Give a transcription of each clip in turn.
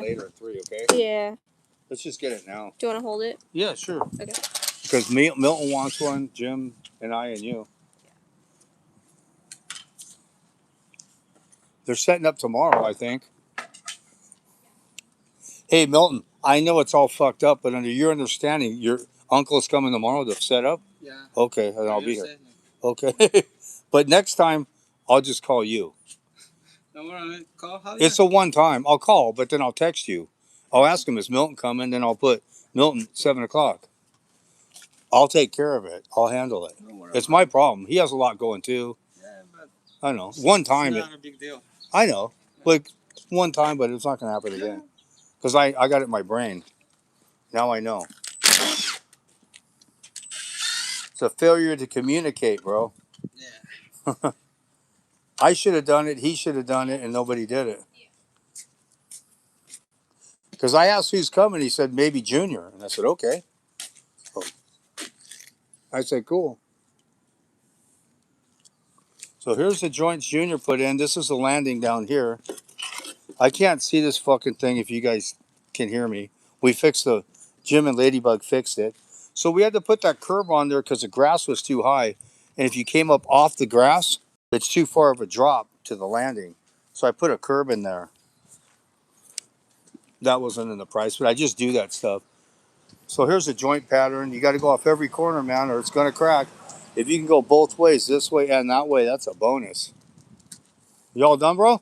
later at 3, okay? Yeah. Let's just get it now. Do you want to hold it? Yeah, sure. Okay. Because Milton wants one, Jim and I and you. They're setting up tomorrow, I think. Hey, Milton, I know it's all fucked up, but under your understanding, your uncle's coming tomorrow to set up? Yeah. Okay, then I'll be here. Okay. But next time, I'll just call you. No more call? How It's a one time. I'll call, but then I'll text you. I'll ask him, is Milton coming? Then I'll put Milton, 7 o'clock. I'll take care of it. I'll handle it. It's my problem. He has a lot going too. Yeah, but I know. One time. It's not a big deal. I know. Like one time, but it's not going to happen again. Because I got it in my brain. Now I know. It's a failure to communicate, bro. Yeah. I should have done it. He should have done it, and nobody did it. Because I asked who's coming. He said, maybe Junior. And I said, okay. So I said, cool. So here's the joints Junior put in. This is the landing down here. I can't see this fucking thing if you guys can hear me. We fixed Jim and Ladybug fixed it. So we had to put that curb on there because the grass was too high. And if you came up off the grass, it's too far of a drop to the landing. So I put a curb in there. That wasn't in the price, but I just do that stuff. So here's a joint pattern. You got to go off every corner, man, or it's going to crack. If you can go both ways, this way and that way, that's a bonus. You all done, bro?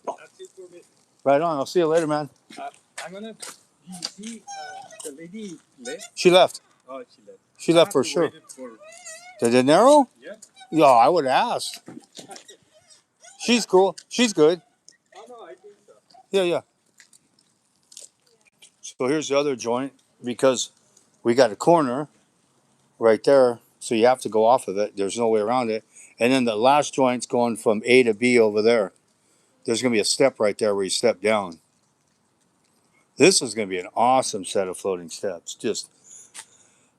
That's it for me. Right on. I'll see you later, man. I'm gonna. You see, the lady left. She left. Oh, she left. She left for sure. For... The dinero? Yeah. Yeah, I would ask. She's cool. She's good. Oh no, I think so. Yeah, yeah. So here's the other joint because we got a corner right there, so you have to go off of it. There's no way around it. And then the last joint's going from A to B over there. There's going to be a step right there where you step down. This is going to be an awesome set of floating steps. Just,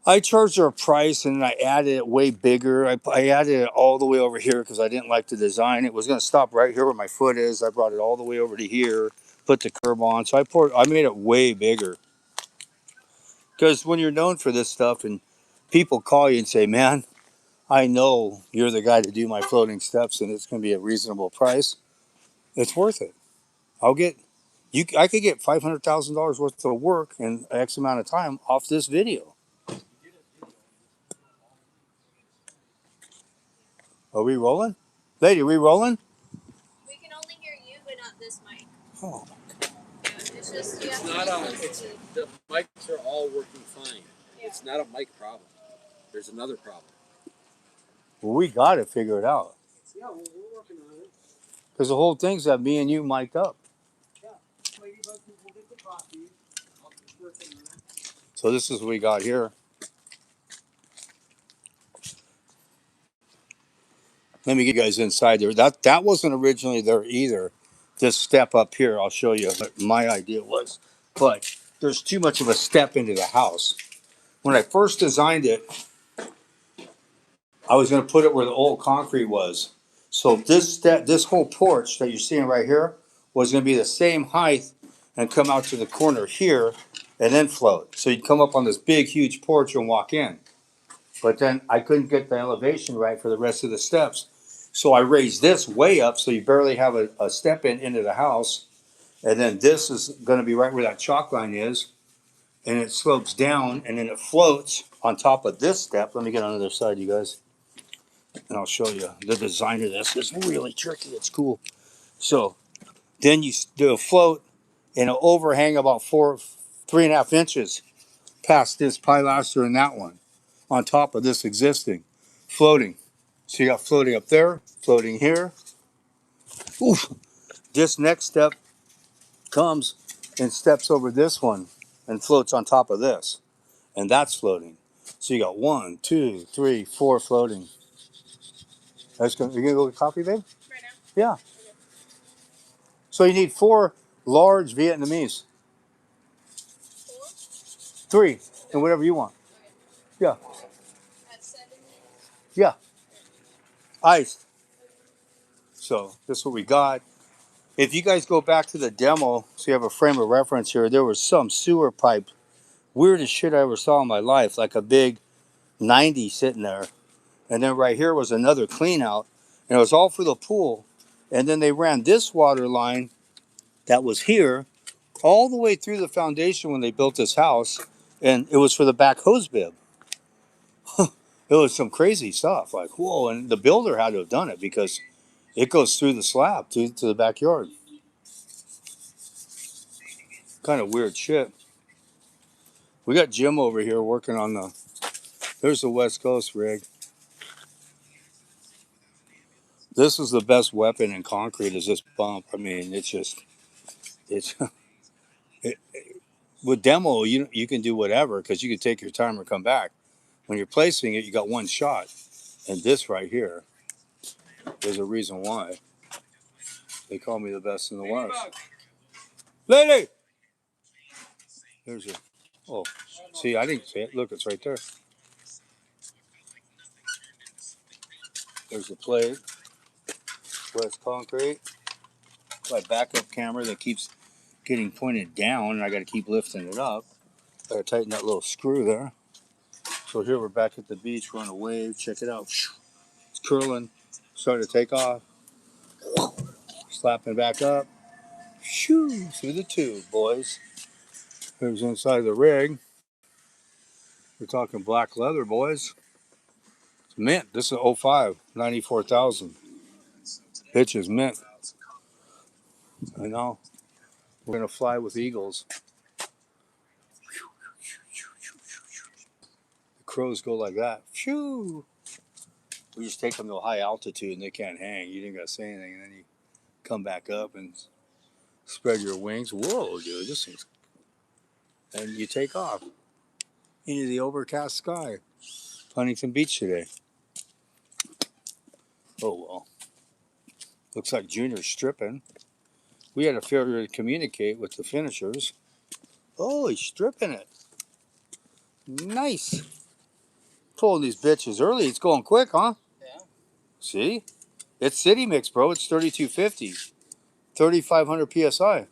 I charged her a price and I added it way bigger. I added it all the way over here because I didn't like the design. It was going to stop right here where my foot is. I brought it all the way over to here, put the curb on. So I made it way bigger. Because when you're known for this stuff and people call you and say, man, I know you're the guy to do my floating steps and it's going to be a reasonable price, it's worth it. I could get $500,000 worth of work in X amount of time off this video. Are we rolling? Lady, are we rolling? We can only hear you, but not this mic. Oh. Yeah, it's just, It's not the mics are all working fine. Yeah. It's not a mic problem. There's another problem. Well, we got to figure it out. Yeah, well, we're working on it. Because the whole thing's that me and you mic'd up. Yeah. Ladybug will get the coffee. I'll keep working on it. So this is what we got here. Let me get you guys inside there. That wasn't originally there either. This step up here, I'll show you what my idea was. But there's too much of a step into the house. When I first designed it, I was going to put it where the old concrete was. So this whole porch that you're seeing right here was going to be the same height and come out to the corner here and then float. So you'd come up on this big, huge porch and walk in. But then I couldn't get the elevation right for the rest of the steps. So I raised this way up so you barely have a step into the house. And then this is going to be right where that chalk line is. And it slopes down and then it floats on top of this step. Let me get on the other side, you guys. And I'll show you the design of this. It's really tricky. It's cool. So then you do a float and it'll overhang about 3.5 inches past this pilaster and that one on top of this existing floating. So you got floating up there, floating here. Oof. This next step comes and steps over this one and floats on top of this. And that's floating. So you got 1, 2, 3, 4 floating. You gonna go get coffee, babe? Right now? Yeah. Okay. So you need 4 large Vietnamese. 4? 3, and whatever you want. Okay. Yeah. At 7? Yeah. Iced. So this is what we got. If you guys go back to the demo, so you have a frame of reference here, there was some sewer pipe, weirdest shit I ever saw in my life, like a big 90 sitting there. And then right here was another clean out, and it was all for the pool. And then they ran this water line that was here all the way through the foundation when they built this house, and it was for the back hose bib. It was some crazy stuff, like whoa! And the builder had to have done it because it goes through the slab to the backyard. Kind of weird shit. We got Jim over here working on the. There's the West Coast rig. This is the best weapon in concrete. Is this bump? I mean, it's it, with demo. You can do whatever because you can take your time or come back. When you're placing it, you got one shot, and this right here, there's a reason why they call me the best in the West. Lady, there's your. Oh, see, I didn't see it. Look, it's right there. There's the plate. West concrete. My backup camera that keeps getting pointed down, and I got to keep lifting it up. Got to tighten that little screw there. So here we're back at the beach. We're on a wave. Check it out. It's curling. Starting to take off. Slapping back up. Shoo, through the tube, boys. Here's inside the rig. We're talking black leather, boys. It's mint. This is 05, 94,000. Pitch is mint. I know. We're going to fly with eagles. The crows go like that. Shoo. We just take them to a high altitude and they can't hang. You didn't got to say anything. And then you come back up and spread your wings. Whoa, dude. This thing's. And you take off into the overcast sky. Huntington Beach today. Oh, well. Looks like Junior's stripping. We had a failure to communicate with the finishers. Oh, he's stripping it. Nice. Pulling these bitches early. It's going quick, huh? Yeah. See? It's City Mix, bro. It's 3250. 3,500 PSI.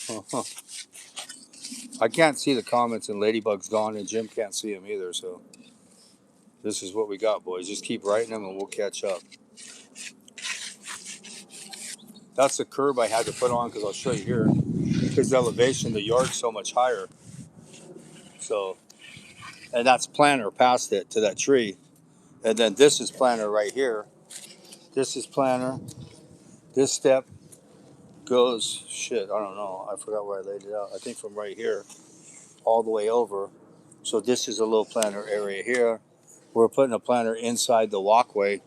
Uh-huh. I can't see the comments and Ladybug's gone and Jim can't see them either, so this is what we got, boys. Just keep writing them and we'll catch up. That's the curb I had to put on because I'll show you here. Because the elevation, the yard's so much higher. So, and that's planter past it to that tree. And then this is planter right here. This is planter. This step goes, shit, I don't know. I forgot where I laid it out. I think from right here all the way over. So this is a little planter area here. We're putting a planter inside the walkway.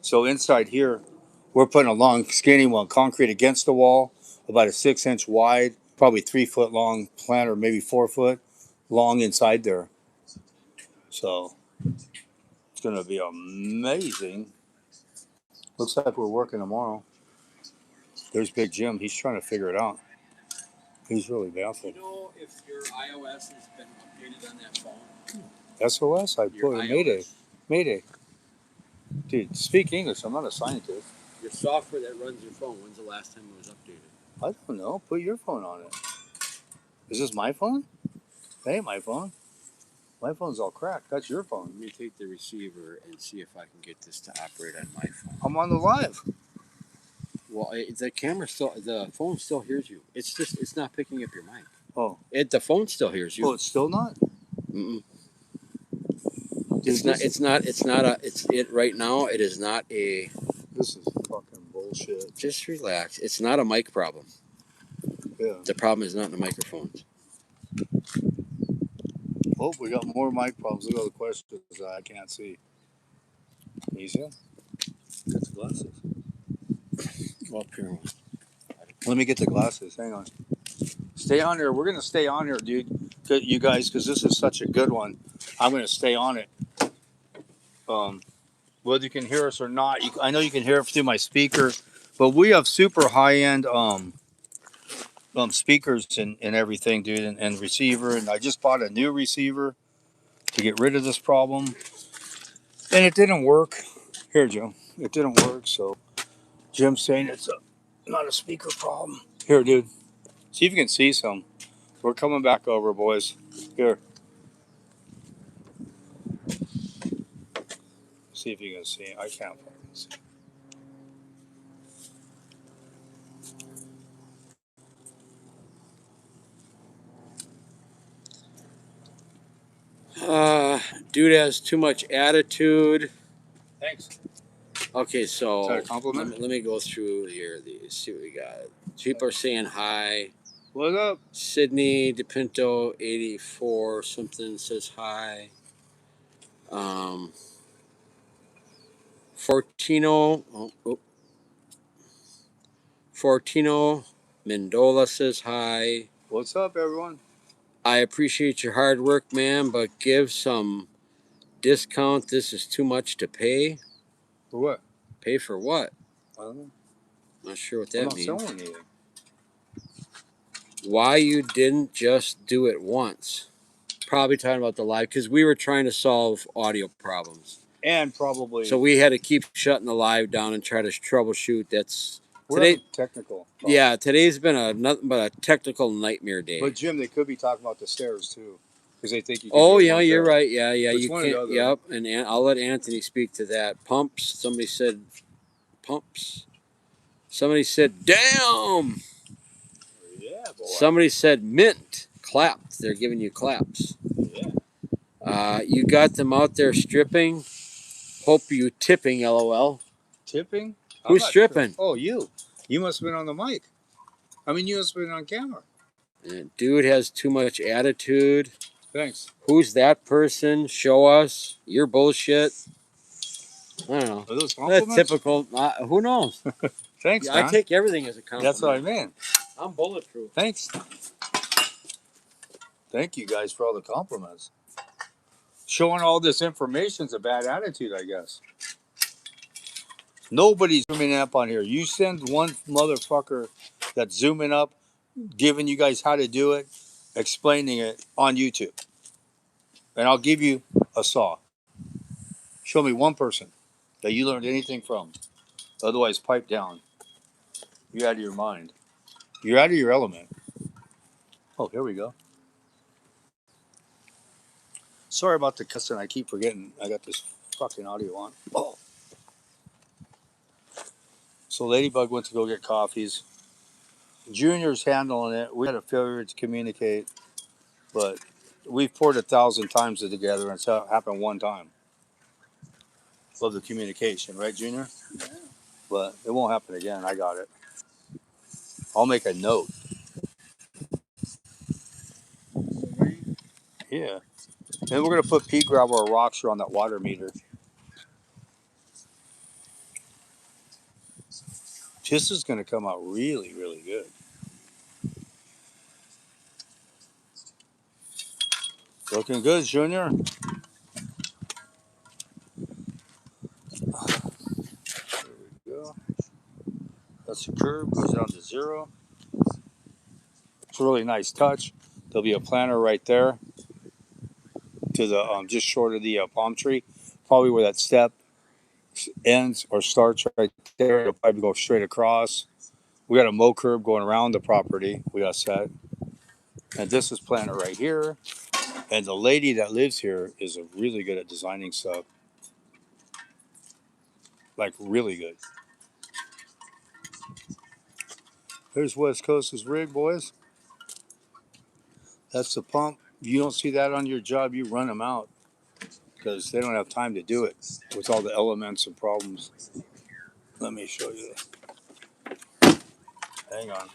So inside here, we're putting a long, skinny one, concrete against the wall, about a 6-inch wide, probably 3 foot long planter, maybe 4 foot long inside there. So it's going to be amazing. Looks like we're working tomorrow. There's Big Jim. He's trying to figure it out. He's really baffled. Do you know if your iOS has been updated on that phone? SOS? I Your put iOS. Mayday. Mayday. Dude, speak English. I'm not a scientist. Your software that runs your phone, when's the last time it was updated? I don't know. Put your phone on it. Is this my phone? That ain't my phone. My phone's all cracked. That's your phone. Let me take the receiver and see if I can get this to operate on my phone. I'm on the live. Well, the camera still, the phone still hears you. It's just, it's not picking up your mic. Oh. The phone still hears you. Oh, it's still not? Mm-mm. Dude, It's right now. It is not a. This is fucking bullshit. Just relax. It's not a mic problem. Yeah. The problem is not in the microphones. Oh, we got more mic problems. Look at all the questions I can't see. Easy. Get the glasses. Well, up here. Let me get the glasses. Hang on. Stay on here. We're going to stay on here, dude. You guys, because this is such a good one. I'm going to stay on it. Whether you can hear us or not, I know you can hear it through my speaker, but we have super high-end speakers and everything, dude, and receiver. And I just bought a new receiver to get rid of this problem. And it didn't work. Here, Jim. It didn't work, so Jim's saying it's not a speaker problem. Here, dude. See if you can see some. We're coming back over, boys. Here. See if you can see. I can't fucking see. Dude has too much attitude. Thanks. Okay, Is so that a compliment? let me go through here. See what we got. People are saying hi. What's up? Sydney DePinto 84 something says hi. Fortino Fortino Mendola says hi. What's up, everyone? I appreciate your hard work, man, but give some discount. This is too much to pay. For what? Pay for what? I don't know. Not sure what I'm that not means. selling anything. Why you didn't just do it once? Probably talking about the live because we were trying to solve audio problems. And probably. So we had to keep shutting the live down and try to troubleshoot. That's we're today. having technical problems. Yeah, today's been nothing but a technical nightmare day. But Jim, they could be talking about the stairs too, because they think you. Can Oh get yeah, one you're there. right. Yeah, It's you one or the can't. other. Yep, and I'll let Anthony speak to that. Pumps. Somebody said pumps. Somebody said damn. Yeah, boy. Somebody said mint. Clapped. They're giving you claps. Yeah. You got them out there stripping. Hope you tipping. LOL. Tipping? Who's stripping? Sure. Oh, you. You must have been on the mic. I mean, you must have been on camera. Dude has too much attitude. Thanks. Who's that person? Show us. You're bullshit. I don't know. Are those That's compliments? typical. Who knows? Thanks, Yeah, man. I take everything as a compliment. That's what I mean. I'm bulletproof. Thanks. Thank you guys for all the compliments. Showing all this information's a bad attitude, I guess. Nobody's zooming up on here. You send one motherfucker that's zooming up, giving you guys how to do it, explaining it on YouTube. And I'll give you a saw. Show me one person that you learned anything from. Otherwise, pipe down. You're out of your mind. You're out of your element. Oh, here we go. Sorry about the cussing. I keep forgetting I got this fucking audio on. Oh. So Ladybug went to go get coffees. Junior's handling it. We had a failure to communicate, but we've poured 1,000 times it together, and it's happened one time. Love the communication, right, Junior? Yeah. But it won't happen again. I got it. I'll make a note. Yeah. And we're gonna put pea gravel or rocks around that water meter. This is gonna come out really, really good. Looking good, Junior. There we go. That's the curve, goes down to 0. It's a really nice touch. There'll be a planter right there to the just short of the palm tree, probably where that step ends or starts right there. It'll probably go straight across. We got a mow curb going around the property. We got set, and this is planted right here. And the lady that lives here is really good at designing stuff, like really good. Here's West Coast's rig, boys. That's the pump. You don't see that on your job, you run them out because they don't have time to do it with all the elements and problems. Let me show you this. Hang on.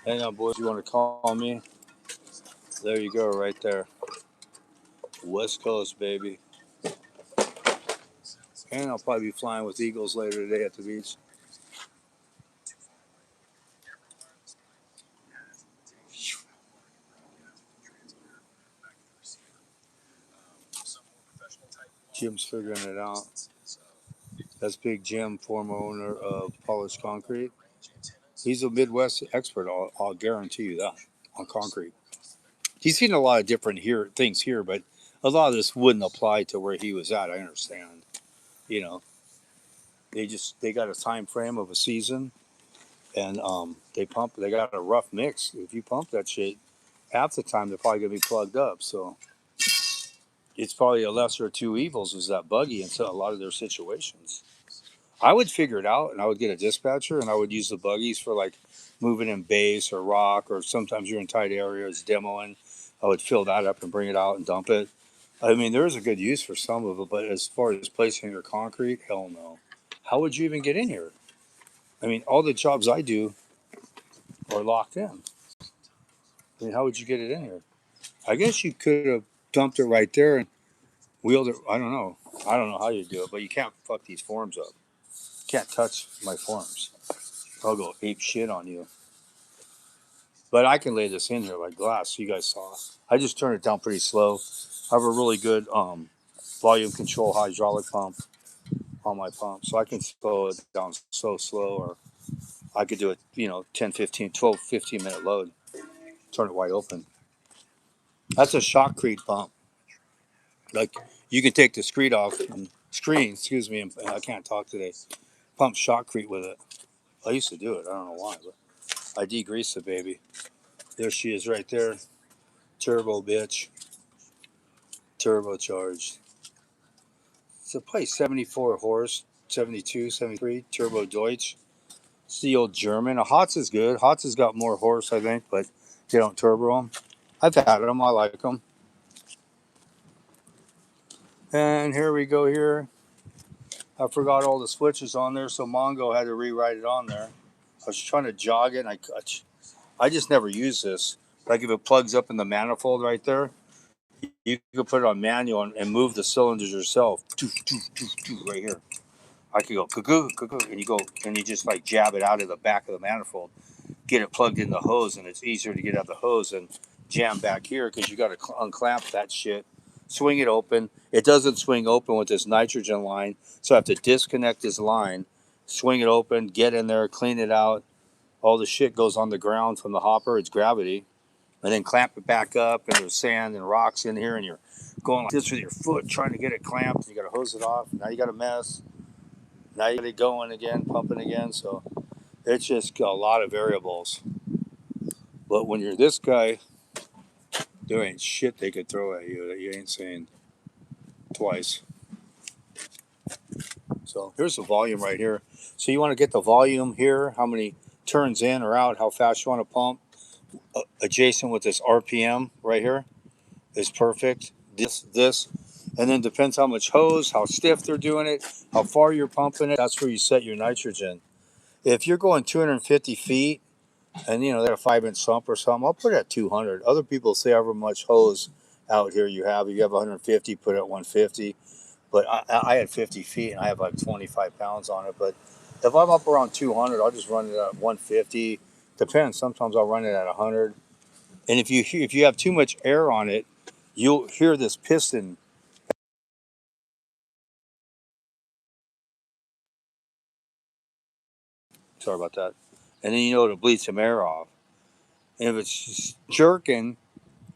Hang on, boys. You want to call me? There you go, right there. West Coast, baby. And I'll probably be flying with Eagles later today at the beach. Jim's figuring it out. That's Big Jim, former owner of Polished Concrete. He's a Midwest expert, I'll guarantee you that, on concrete. He's seen a lot of different things here, but a lot of this wouldn't apply to where he was at, I understand. You know, They got a time frame of a season, and they pump. They got a rough mix. If you pump that shit, half the time they're probably gonna be plugged up. So it's probably a lesser of two evils is that buggy into a lot of their situations. I would figure it out, and I would get a dispatcher, and I would use the buggies for like moving in base or rock, or sometimes you're in tight areas demoing. I would fill that up and bring it out and dump it. I mean, there is a good use for some of it, but as far as placing your concrete, hell no. How would you even get in here? I mean, all the jobs I do are locked in. I mean, how would you get it in here? I guess you could have dumped it right there and wheeled it. I don't know. I don't know how you do it, but you can't fuck these forms up. You can't touch my forms. I'll go ape shit on you. But I can lay this in here like glass. You guys saw. I just turn it down pretty slow. I have a really good volume control hydraulic pump on my pump, so I can slow it down so slow, or I could do it, 10, 15, 12, 15-minute load. Turn it wide open. That's a shotcrete pump. Like you can take the screen, excuse me, and I can't talk today. Pump shotcrete with it. I used to do it. I don't know why, but I degrease the baby. There she is right there. Turbo bitch. Turbocharged. It's a probably 74 horse, 72, 73, turbo Deutsch. It's the old German. A Hotz is good. Hotz has got more horse, I think, but they don't turbo them. I've had them. I like them. And here we go here. I forgot all the switches on there, so Mongo had to rewrite it on there. I was trying to jog it, and I just never use this. Like if it plugs up in the manifold right there, you can put it on manual and move the cylinders yourself. Right here. I could go cuckoo, cuckoo, and you go and you just like jab it out of the back of the manifold, get it plugged in the hose, and it's easier to get out the hose and jam back here because you got to unclamp that shit, swing it open. It doesn't swing open with this nitrogen line, so I have to disconnect this line, swing it open, get in there, clean it out. All the shit goes on the ground from the hopper. It's gravity, and then clamp it back up. And there's sand and rocks in here, and you're going like this with your foot trying to get it clamped. You got to hose it off. Now you got a mess. Now you got it going again, pumping again. So it's just a lot of variables. But when you're this guy, there ain't shit they could throw at you that you ain't saying twice. So here's the volume right here. So you want to get the volume here, how many turns in or out, how fast you want to pump. Adjacent with this RPM right here is perfect. This, and then depends how much hose, how stiff they're doing it, how far you're pumping it. That's where you set your nitrogen. If you're going 250 feet, and they got a 5-inch sump or something, I'll put it at 200. Other people say however much hose out here you have. If you have 150, put it at 150. But I had 50 feet and I have like 25 pounds on it. But if I'm up around 200, I'll just run it at 150. Depends. Sometimes I'll run it at 100. And if you have too much air on it, you'll hear this piston. Sorry about that. And then it'll bleed some air off. And if it's jerking,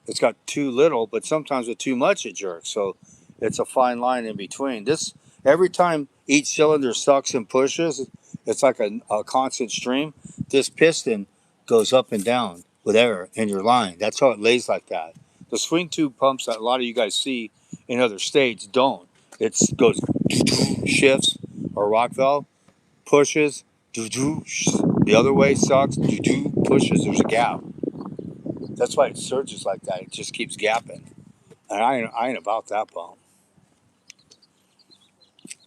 it's got too little, but sometimes with too much it jerks. So it's a fine line in between. This every time each cylinder sucks and pushes, it's like a constant stream. This piston goes up and down with air in your line. That's how it lays like that. The swing tube pumps that a lot of you guys see in other states don't. It goes shifts or rock valve pushes, the other way sucks, pushes. There's a gap. That's why it surges like that. It just keeps gapping. And I ain't about that pump.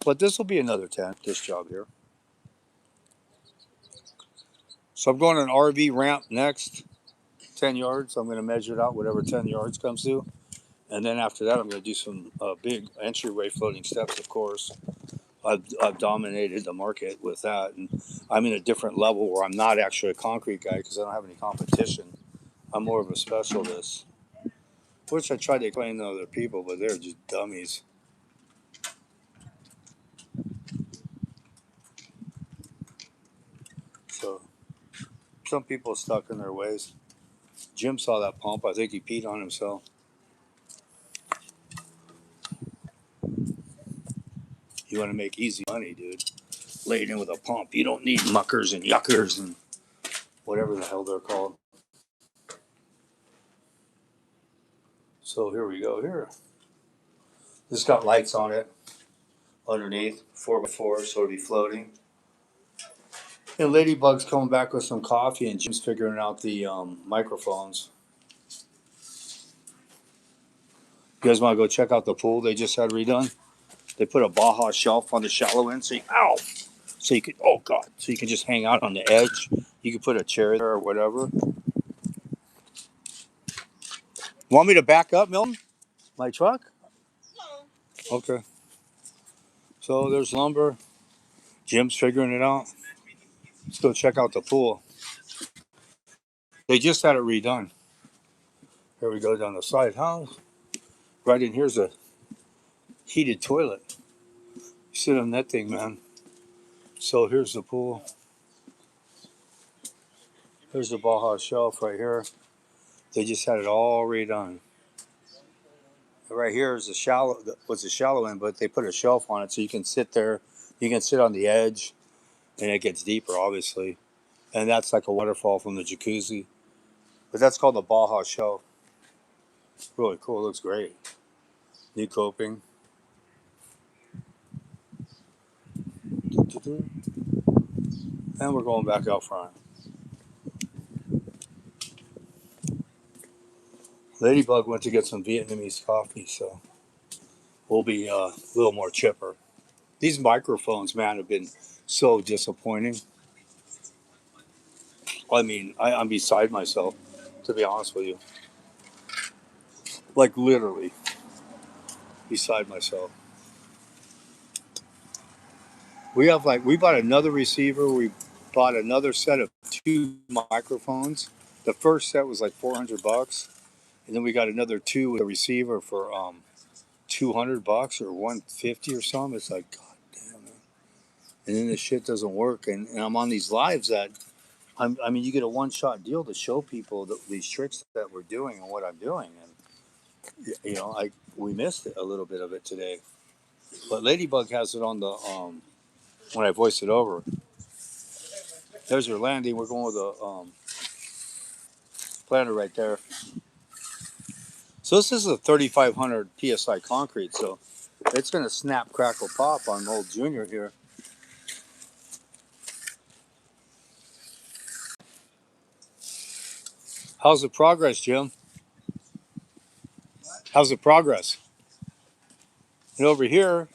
But this will be another 10, this job here. So I'm going to an RV ramp next, 10 yards. I'm going to measure it out, whatever 10 yards comes to. And then after that, I'm going to do some big entryway floating steps, of course. I've dominated the market with that. And I'm in a different level where I'm not actually a concrete guy because I don't have any competition. I'm more of a specialist, which I try to explain to other people, but they're just dummies. So some people are stuck in their ways. Jim saw that pump. I think he peed on himself. You want to make easy money, dude. lay it in with a pump. You don't need muckers and yuckers and whatever the hell they're called. So here we go here. This got lights on it underneath, 4x4, so it'll be floating. And Ladybug's coming back with some coffee, and Jim's figuring out the microphones. You guys want to go check out the pool they just had redone? They put a Baja shelf on the shallow end, so you could, oh god, so you can just hang out on the edge. You could put a chair there or whatever. Want me to back up, Milton? My truck? No. Okay. So there's lumber. Jim's figuring it out. Let's go check out the pool. They just had it redone. Here we go down the side house. Right in here's a heated toilet. You sit on that thing, man. So here's the pool. Here's the Baja shelf right here. They just had it all redone. Right here is the shallow end, but they put a shelf on it so you can sit there. You can sit on the edge, and it gets deeper, obviously. And that's like a waterfall from the jacuzzi. But that's called the Baja shelf. Really cool. Looks great. New coping. And we're going back out front. Ladybug went to get some Vietnamese coffee, so we'll be a little more chipper. These microphones, man, have been so disappointing. I mean, I'm beside myself, to be honest with you. Like literally beside myself. We bought another receiver. We bought another set of two microphones. The first set was like $400, and then we got another two with a receiver for $200 or 150 or something. It's like, god damn it. And then this shit doesn't work, and I'm on these lives that I mean, you get a one-shot deal to show people these tricks that we're doing and what I'm doing, and we missed it, a little bit of it today. But Ladybug has it on the when I voice it over. There's her landing. We're going with a planter right there. So this is a 3,500 psi concrete, so it's going to snap, crackle, pop on old Junior here. How's the progress, Jim? How's the progress? And over here,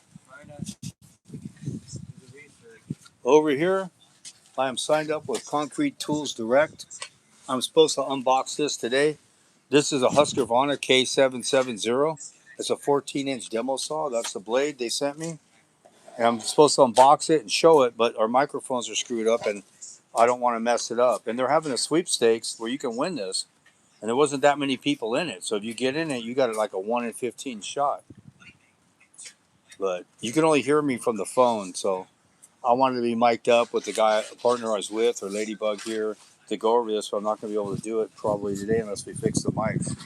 I am signed up with Concrete Tools Direct. I'm supposed to unbox this today. This is a Husqvarna K770. It's a 14-inch demo saw. That's the blade they sent me. And I'm supposed to unbox it and show it, but our microphones are screwed up, and I don't want to mess it up. And they're having a sweepstakes where you can win this, and there wasn't that many people in it. So if you get in it, you got like a 1 in 15 shot. But you can only hear me from the phone, so I wanted to be mic'd up with the partner I was with, or Ladybug here, to go over this. So I'm not going to be able to do it probably today unless we fix the mics.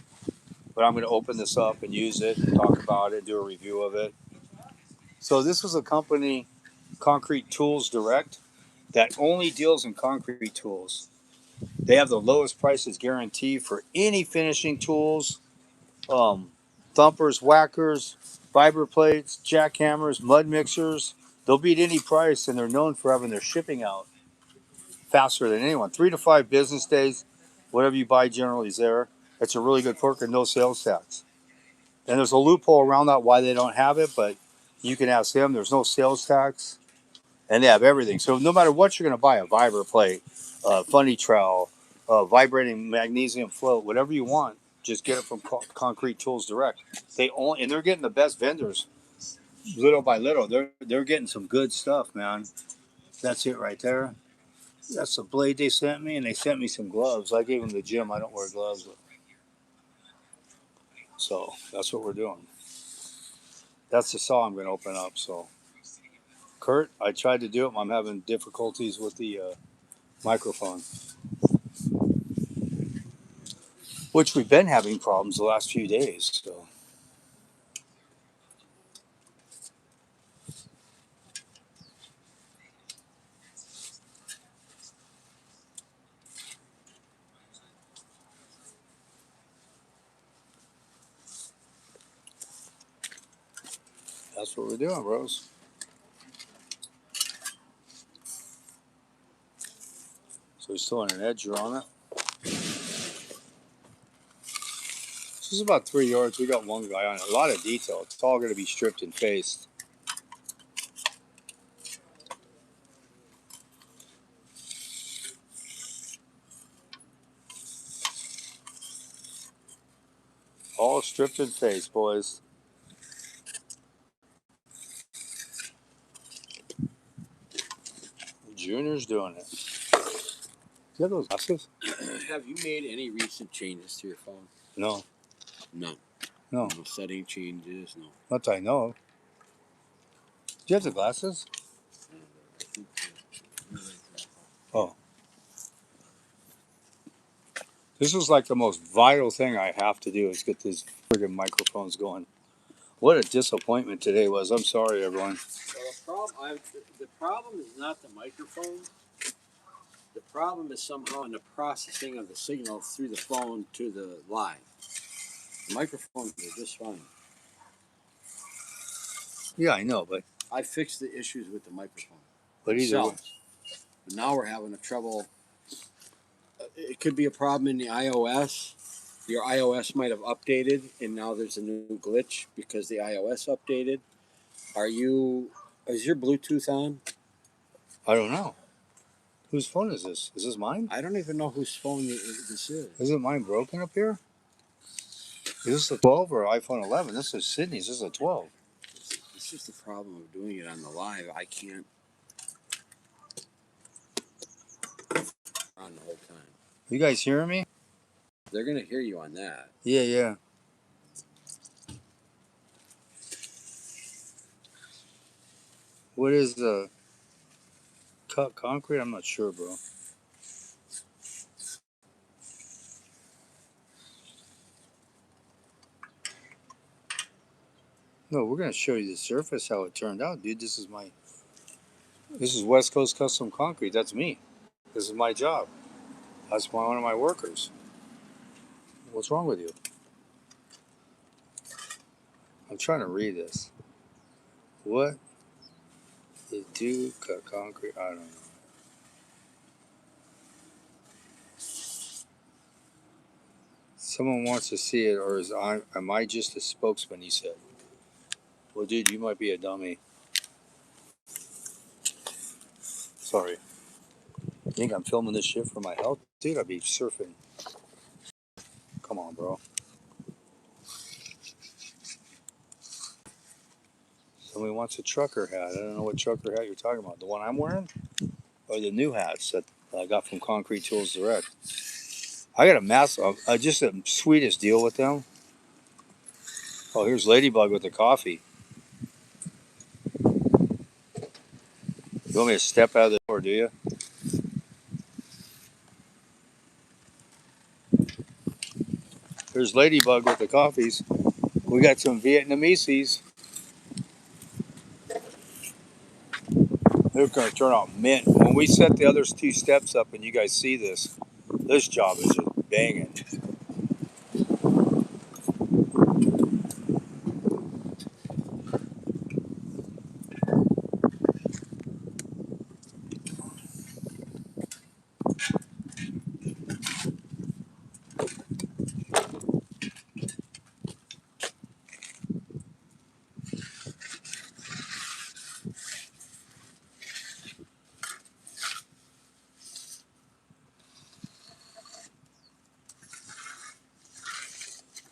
But I'm going to open this up and use it, and talk about it, do a review of it. So this was a company, Concrete Tools Direct, that only deals in concrete tools. They have the lowest prices guaranteed for any finishing tools, um, thumpers, whackers, fiber plates, jackhammers, mud mixers. They'll beat any price, and they're known for having their shipping out faster than anyone. 3 to 5 business days, whatever you buy generally is there. It's a really good perk and no sales tax. And there's a loophole around that why they don't have it, but you can ask them. There's no sales tax, and they have everything. So no matter what you're going to buy, a vibra plate, funny trowel, vibrating magnesium float, whatever you want, just get it from Concrete Tools Direct. And they're getting the best vendors, little by little. They're getting some good stuff, man. That's it right there. That's the blade they sent me, and they sent me some gloves. I gave them the gym. I don't wear gloves, so that's what we're doing. That's the saw I'm going to open up. So, Kurt, I tried to do it. I'm having difficulties with the microphone, which we've been having problems the last few days. So, That's what we're doing, bros. So we're still on an edger on it. This is about 3 yards. We got one guy on it. A lot of detail. It's all going to be stripped and faced. All stripped and faced, boys. Junior's doing it. Do you have those glasses? Have you made any recent changes to your phone? No. No. No. No setting changes. No. Not that I know of. Do you have the glasses? Oh. This is like the most vital thing I have to do is get these friggin' microphones going. What a disappointment today was. I'm sorry, everyone. Well, the problem is not the microphone. The problem is somehow in the processing of the signal through the phone to the live. The microphone is just fine. Yeah, I know, but I fixed the issues with the microphone. either way. Themselves. But now we're having a trouble. It could be a problem in the iOS. Your iOS might have updated, and now there's a new glitch because the iOS updated. Is your Bluetooth on? I don't know. Whose phone is this? Is this mine? I don't even know whose phone this is. Isn't mine broken up here? Is this a 12 or iPhone 11? This is Sydney's. This is a 12. It's just the problem of doing it on the live. I can't on the whole time. You guys hearing me? They're gonna hear you on that. Yeah, yeah. What is the cut concrete? I'm not sure, bro. No, we're gonna show you the surface how it turned out, dude. This is West Coast Custom Concrete. That's me. This is my job. That's one of my workers. What's wrong with you? I'm trying to read this. What is do cut concrete? I don't know. Someone wants to see it, or am I just a spokesman? He said. Well, dude, you might be a dummy. Sorry. You think I'm filming this shit for my health? Dude, I'd be surfing. Come on, bro. Somebody wants a trucker hat. I don't know what trucker hat you're talking about. The one I'm wearing? Or the new hats that I got from Concrete Tools Direct. I got a massive, just the sweetest deal with them. Oh, here's Ladybug with the coffee. You want me to step out of the door, do you? There's Ladybug with the coffees. We got some Vietnamese. They're going to turn out mint. When we set the other two steps up and you guys see this job is just banging.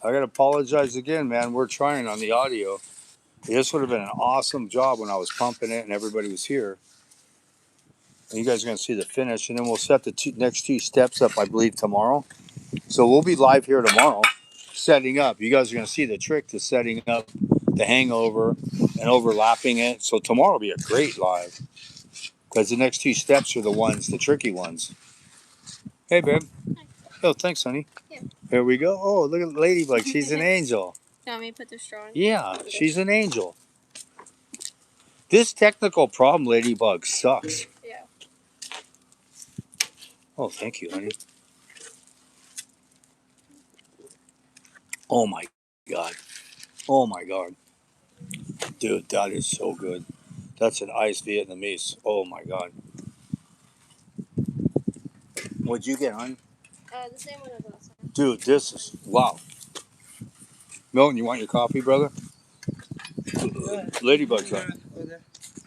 I got to apologize again, man. We're trying on the audio. This would have been an awesome job when I was pumping it and everybody was here. And you guys are going to see the finish. And then we'll set the next two steps up, I believe, tomorrow. So we'll be live here tomorrow setting up. You guys are going to see the trick to setting up the hangover and overlapping it. So tomorrow will be a great live because the next two steps are the tricky ones. Hey, babe. Hi. Oh, thanks, honey. Yeah. Here we go. Oh, look at Ladybug. She's an angel. You want me to put the straw in? Yeah, she's an angel. This technical problem, Ladybug, sucks. Yeah. Oh, thank you, honey. Oh, my God. Oh, my God. Dude, that is so good. That's an iced Vietnamese. Oh my god. What'd you get, hon? The same one as last time. Dude, this is wow. Milton, you want your coffee, brother? Ladybug's on.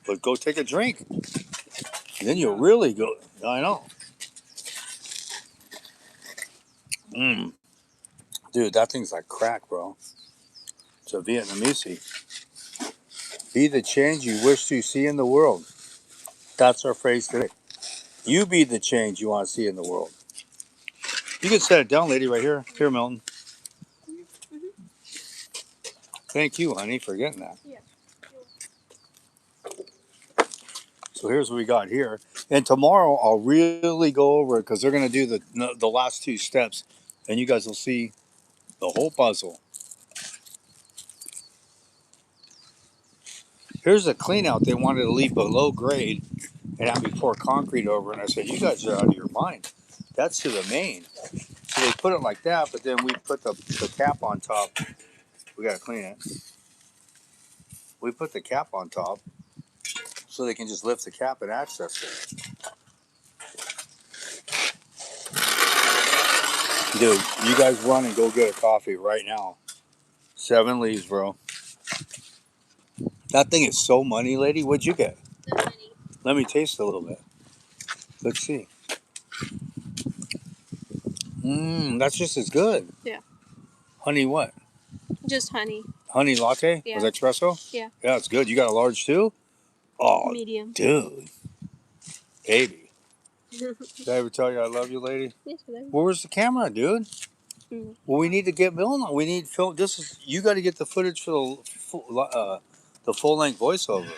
But go take a drink. Then you'll really go. I know. Mmm. Dude, that thing's like crack, bro. It's a Vietnamese. Be the change you wish to see in the world. That's our phrase today. You be the change you want to see in the world. You can set it down, lady, right here. Here, Milton. Thank you, honey, for getting that. Yeah. So here's what we got here. And tomorrow I'll really go over it because they're going to do the last two steps. And you guys will see the whole puzzle. Here's a clean out they wanted to leave below grade and have me pour concrete over. And I said, you guys are out of your mind. That's to the main. So they put it like that, but then we put the cap on top. We got to clean it. We put the cap on top so they can just lift the cap and access it. Dude, you guys run and go get a coffee right now. 7 leaves, bro. That thing is so money, lady. What'd you get? The honey. Let me taste a little bit. Let's see. That's just as good. Yeah. Honey what? Just honey. Honey latte? Yeah. Was that espresso? Yeah. Yeah, it's good. You got a large too? Oh, Medium. dude. Baby. Did I ever tell you I love you, lady? Yes, whatever. Where's the camera, dude? Well, we need to get Bill on. We need Phil. This is you got to get the footage for the full length voiceover.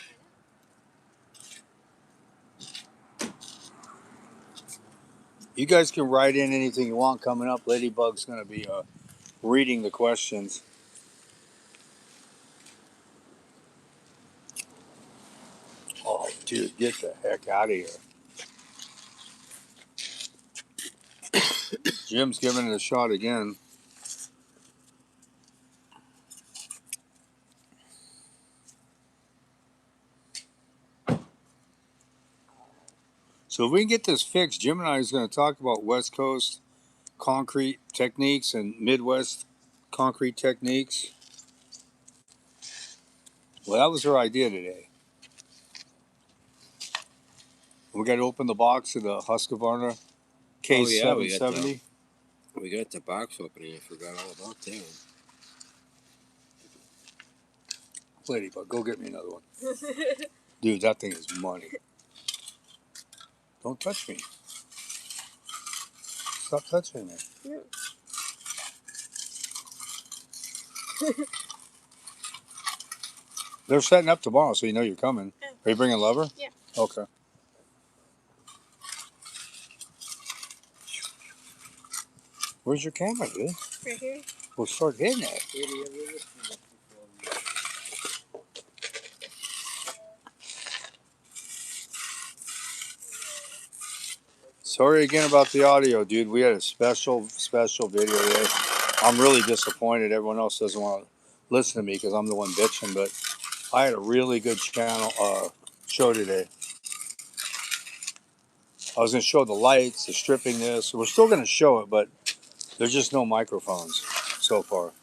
You guys can write in anything you want coming up. Ladybug's going to be reading the questions. Oh, dude, get the heck out of here. Jim's giving it a shot again. So if we can get this fixed, Jim and I is going to talk about West Coast concrete techniques and Midwest concrete techniques. Well, that was our idea today. We got to open the box of the Husqvarna K770. We got the box opening. I forgot all about that. Ladybug, go get me another one. Dude, that thing is money. Don't touch me. Stop touching me. No. They're setting up tomorrow, so you know you're coming. Yeah. Are you bringing Lover? Yeah. Okay. Where's your camera, dude? Right here. We'll start hitting it. Sorry again about the audio, dude. We had a special video today. I'm really disappointed. Everyone else doesn't want to listen to me because I'm the one bitching, but I had a really good show today. I was going to show the lights, the stripping this. We're still going to show it, but there's just no microphones so far.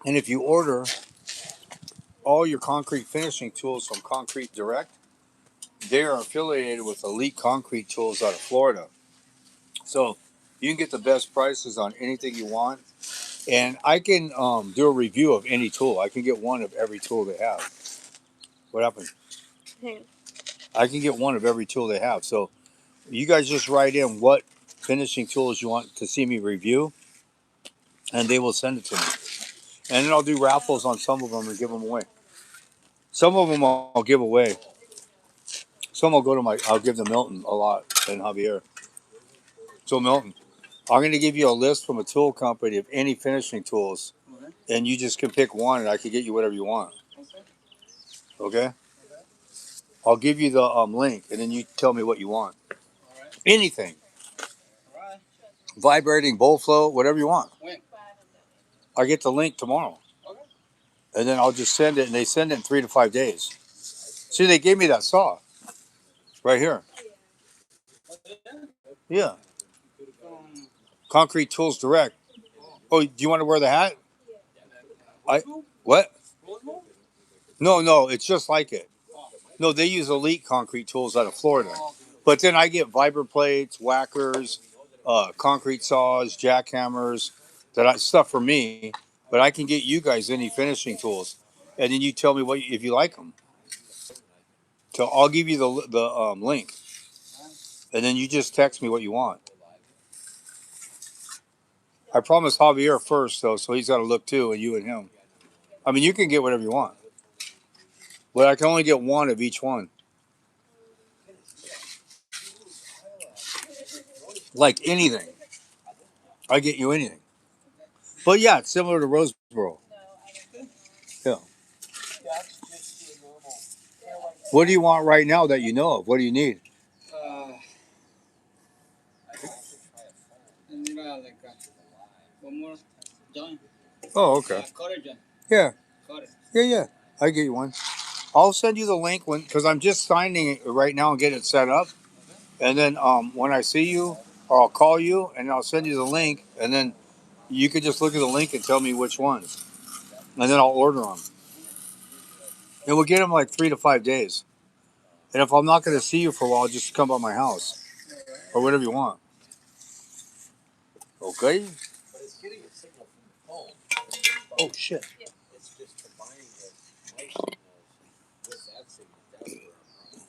And if you order all your concrete finishing tools from Concrete Direct, they are affiliated with Elite Concrete Tools out of Florida. So you can get the best prices on anything you want. And I can do a review of any tool. I can get one of every tool they have. What happened? Hang on. I can get one of every tool they have. So you guys just write in what finishing tools you want to see me review, and they will send it to me. And then I'll do raffles on some of them and give them away. Some of them I'll give away. Some I'll I'll give to Milton a lot and Javier. So Milton, I'm going to give you a list from a tool company of any finishing tools, and you just can pick one, and I can get you whatever you want. Okay? I'll give you the link, and then you tell me what you want. Anything. Vibrating, bowl float, whatever you want. I get the link tomorrow. Okay. And then I'll just send it, and they send it in 3 to 5 days. See, they gave me that saw right here. Yeah. Concrete Tools Direct. Oh, do you want to wear the hat? I what? No, it's just like it. No, they use Elite Concrete Tools out of Florida. But then I get vibra plates, whackers, concrete saws, jackhammers, stuff for me. But I can get you guys any finishing tools, and then you tell me what if you like them. So I'll give you the link, and then you just text me what you want. I promised Javier first though, so he's got to look too, and you and him. I mean, you can get whatever you want, but I can only get one of each one. Like anything, I get you anything. But yeah, it's similar to Roseboro. Yeah. What do you want right now that you know of? What do you need? Like one more joint. Oh, okay. Quarter joint. Yeah, Quarter. yeah. I get you one. I'll send you the link because I'm just signing it right now and get it set up. And then when I see you, or I'll call you and I'll send you the link, and then you can just look at the link and tell me which ones, and then I'll order them. And we'll get them like 3 to 5 days. And if I'm not going to see you for a while, just come by my house or whatever you want. Okay. But it's getting a signal from the phone. Oh shit. It's just combining the mic signals with that signal. That's where our problem.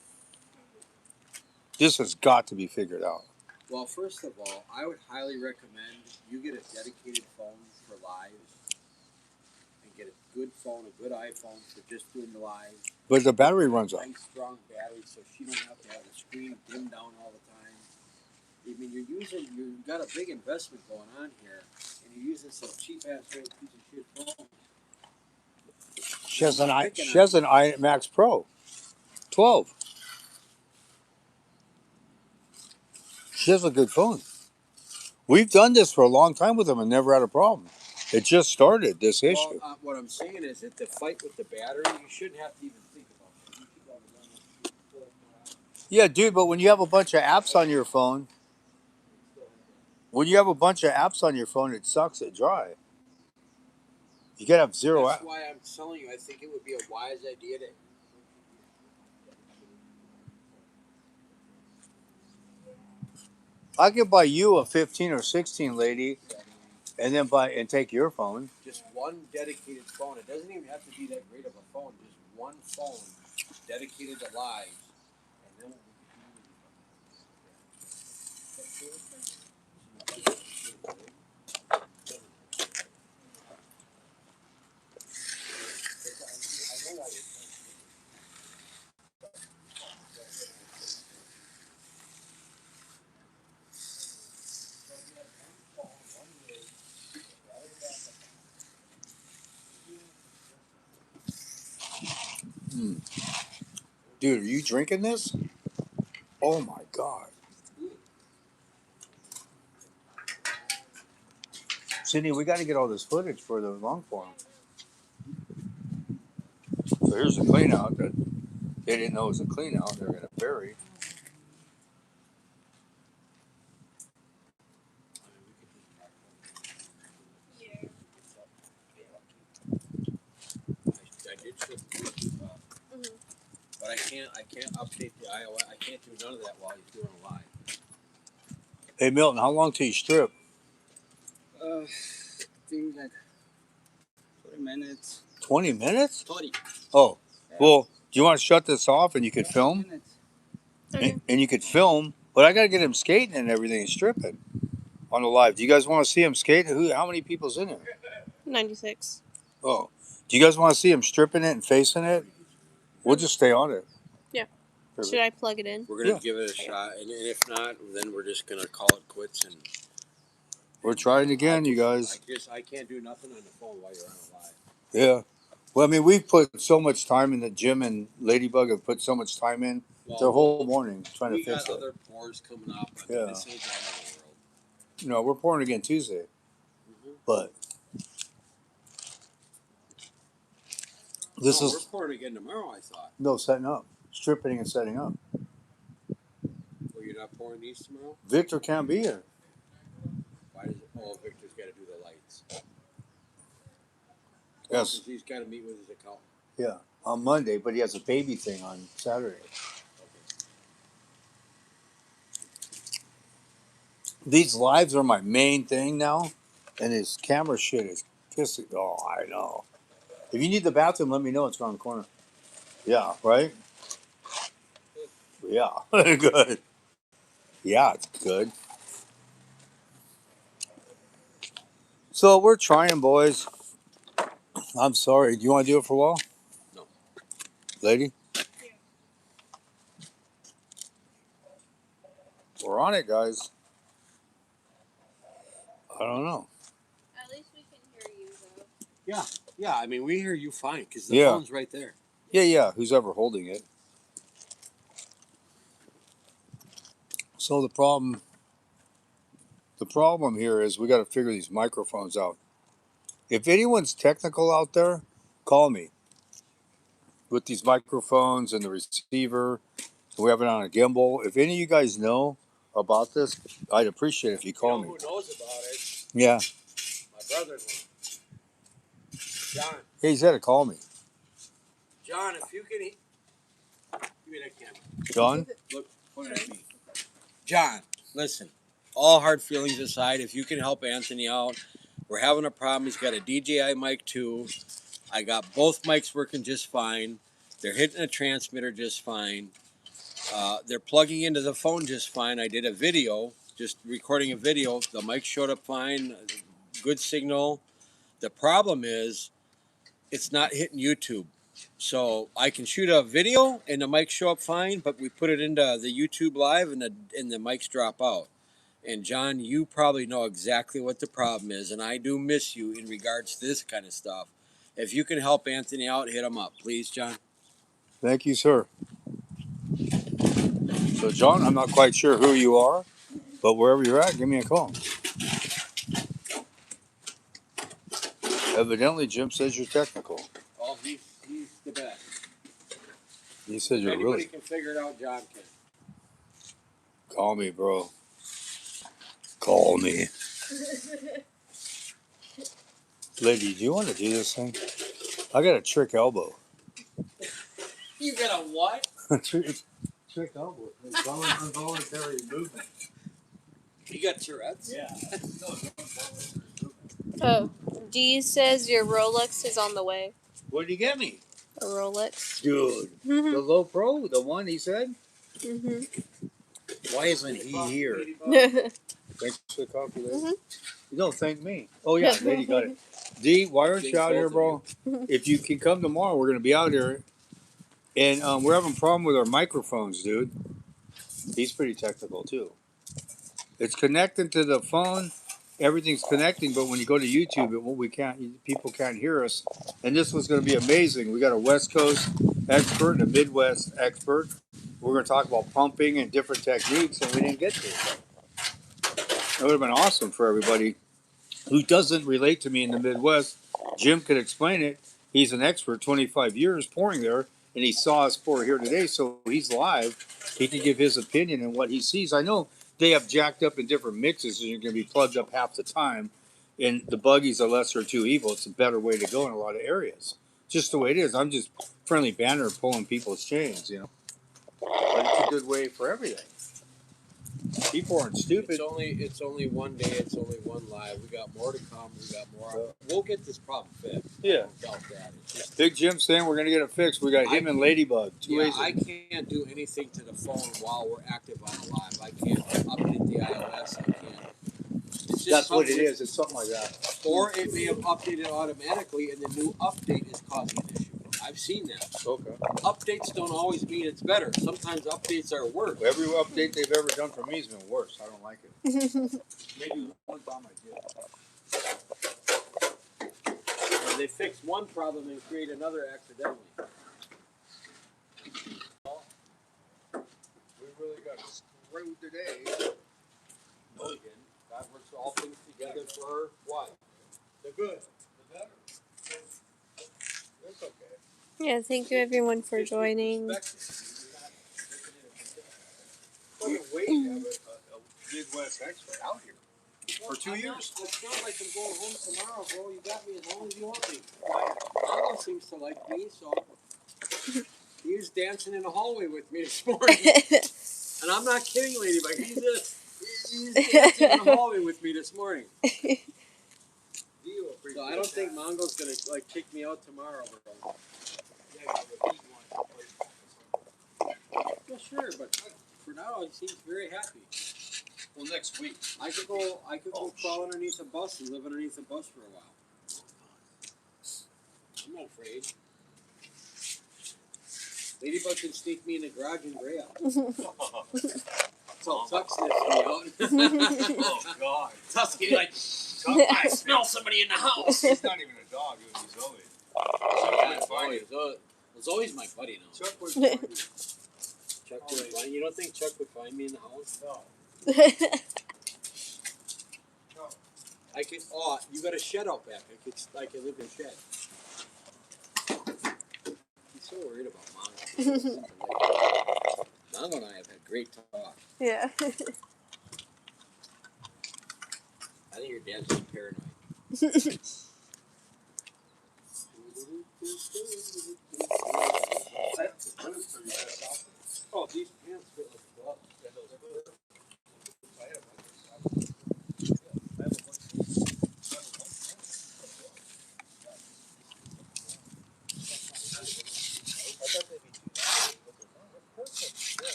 This has got to be figured out. Well, first of all, I would highly recommend you get a dedicated phone for live, and get a good phone, a good iPhone for just doing the live. But the battery runs out. Nice strong battery, so she don't have to have the screen dimmed down all the time. I mean, you've got a big investment going on here, and you're using some cheap ass old piece of shit phone. She has an iMax Pro 12. She has a good phone. We've done this for a long time with them and never had a problem. It just started this issue. Well, what I'm saying is that the fight with the battery, you shouldn't have to even think about it. Yeah, dude, but when you have a bunch of apps on your phone, it sucks it dry. You gotta have zero That's apps. why I'm telling you, I think it would be a wise idea to. I could buy you a 15 or 16 lady, and then take your phone. Just one dedicated phone. It doesn't even have to be that great of a phone. Just one phone dedicated to live, and then Dude, are you drinking this? Oh my god. Sydney, we got to get all this footage for the long form. So here's a clean out that they didn't know it was a clean out. They're going to bury. I did shift Bluetooth up, but I can't update the iOS. I can't do none of that while he's doing a live. Hey, Milton, how long till you strip? Things like 20 minutes. 20 minutes? 40. Oh, well, do you want to shut this off and you could film? Minutes. Okay. And you could film, but I got to get him skating and everything and stripping on the live. Do you guys want to see him skate? How many people's in there? 96. Oh, do you guys want to see him stripping it and facing it? We'll just stay on it. Yeah. Perfect. Should I plug it in? We're gonna Yeah. give it a shot, and if not, then we're just gonna call it quits. And We're trying again, you guys. I can't do nothing on the phone while you're on a live. Yeah. Well, I mean, we've put so much time in the gym, and Ladybug have put so much time in the whole morning trying to We fix got it. other pours coming up. I Yeah. mean, this ain't the end of the world. No, we're pouring again Tuesday. But This No, is we're pouring again tomorrow, I thought. no setting up, stripping and setting up. Well, you're not pouring these tomorrow? Victor can't be here. Why does Victor's got to do the lights? Yes. Because he's got to meet with his accountant. Yeah, on Monday, but he has a baby thing on Saturday. These lives are my main thing now, and his camera shit is pissing. Oh, I know. If you need the bathroom, let me know. It's around the corner. Yeah, right? Yeah, good. Yeah, it's good. So we're trying, boys. I'm sorry. Do you want to do it for a while? No. Lady? We're on it, guys. I don't know. At least we can hear you, though. Yeah, yeah. I mean, we hear you fine because the Yeah. phone's right there. Yeah. Who's ever holding it? So the problem here is we got to figure these microphones out. If anyone's technical out there, call me with these microphones and the receiver. We have it on a gimbal. If any of you guys know about this, I'd appreciate it if you call me. Who knows about it? Yeah. My brother-in-law, John. Hey, he's got to call me. John, if you can, give me that camera. John? Look, point at me. John, listen. All hard feelings aside, if you can help Anthony out, we're having a problem. He's got a DJI mic too. I got both mics working just fine. They're hitting a transmitter just fine. They're plugging into the phone just fine. I did a video, just recording a video. The mic showed up fine, good signal. The problem is it's not hitting YouTube. So I can shoot a video and the mics show up fine, but we put it into the YouTube live and the mics drop out. And John, you probably know exactly what the problem is, and I do miss you in regards to this kind of stuff. If you can help Anthony out, hit him up, please, John. Thank you, sir. So, John, I'm not quite sure who you are, but wherever you're at, give me a call. Evidently, Jim says you're technical. Oh, he's the best. He said If you're anybody really. can figure it out, John can. Call me, bro. Call me. Lady, do you want to do this thing? I got a trick elbow. You got a what? Trick elbow. Involuntary movement. You got Tourette's? Yeah. Oh, D says your Rolex is on the way. What did he get me? A Rolex. Dude. Mm-hmm. The low pro? The one he said? Mm-hmm. Why isn't he here? Thanks for the coffee, lady. Mm-hmm. No, thank me. Oh, yeah, lady got it. D, why aren't you out here, bro? If you can come tomorrow, we're going to be out here. And we're having a problem with our microphones, dude. He's pretty technical, too. It's connecting to the phone. Everything's connecting, but when you go to YouTube, people can't hear us. And this was going to be amazing. We got a West Coast expert and a Midwest expert. We're going to talk about pumping and different techniques, and we didn't get to it. It would have been awesome for everybody who doesn't relate to me in the Midwest. Jim could explain it. He's an expert, 25 years pouring there, and he saw us pour here today, so he's live. He can give his opinion and what he sees. I know they have jacked up in different mixes, and you're going to be plugged up half the time. And the buggy's a lesser of two evil. It's a better way to go in a lot of areas. Just the way it is. I'm just friendly banner pulling people's chains, But it's a good way for everything. People aren't stupid. It's only one day. It's only one live. We got more to come. We got more. We'll get this problem fixed. Yeah. I don't doubt that. It's just, Big Jim's saying we're going to get it fixed. We got him and Ladybug. Two ways. I can't do anything to the phone while we're active on a live. I can't update the iOS. I can't. It's just That's what it is. It's something like that. Or it may have updated automatically, and the new update is causing an issue. I've seen that. Okay. Updates don't always mean it's better. Sometimes updates are worse. Every update they've ever done for me has been worse. I don't like it. Maybe one time I did. Or they fix one problem and create another accidentally. We really got screwed today. No, we didn't. God works all things together for what? The good. The better. It's okay. Yeah, thank you everyone for joining. Midwest expert out here for 2 years. It's not like I'm going home tomorrow, bro. You got me as long as you want me. Margo seems to like me, so he was dancing in the hallway with me this morning. And I'm not kidding, Ladybug. He's dancing in the hallway with me this morning. So I don't think Mongo's gonna like kick me out tomorrow, bro. Well, sure, but for now he seems very happy. Well, next week. I could go crawl underneath a bus and live underneath a bus for a while. I'm not afraid. Ladybug can sneak me in the garage and gray out. So Tuck sniffs me out. Oh God. Tuck's getting like, I smell somebody in the house. He's not even a dog. He's Zoe. It's always my buddy now. Chuck was funny. Chuck would find, you don't think Chuck would find me in the house? No. I could. Oh, you got a shed out back. I could live in a shed. He's so worried about Mongo. Mongo and I have had great talk. Yeah. I think your dad's just paranoid. Oh, these pants fit like gloves.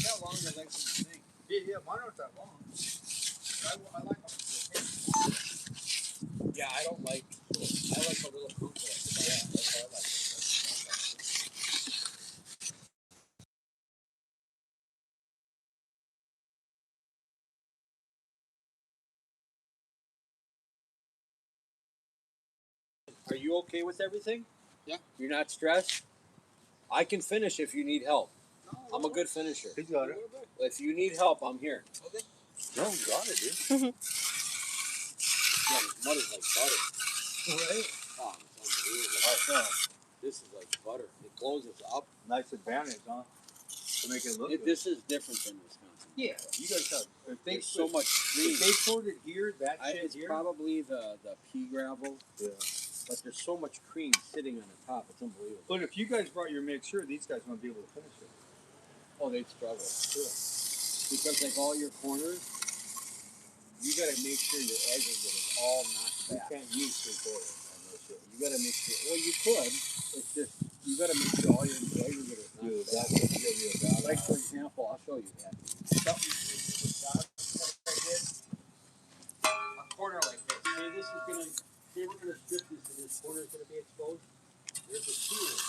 How long are they from the thing? Yeah, mine aren't that long. I like them. Yeah, I don't like. I like a little couplet. Yeah, that's what I like. Are you okay with everything? Yeah. You're not stressed? I can finish if you need help. I'm a good finisher. He's got it. If you need help, I'm here. Okay. No, you got it, dude. Yeah, this mud is like butter. Right. Oh, it's unbelievable. This is like butter. It closes up. Nice advantage, huh? To make it look good. This is different than Wisconsin. Yeah, you guys have. If they There's so much cream. If they poured it here, that shit It's here. probably the pea gravel, Yeah. but there's so much cream sitting on the top. It's unbelievable. But if you guys brought your mixture, these guys won't be able to finish it. Oh, they'd struggle. Sure. Because like all your corners, you gotta make sure your aggregate is all knocked You back. can't use 3/4 on this shit. You gotta make sure. Well, you could. It's just you gotta make sure all your aggregate is knocked Dude, back. that's what you gotta be about. Like for example, I'll show you that. A corner like this. Say this is gonna. Say we're gonna strip this, and this corner is gonna be exposed. There's a tool.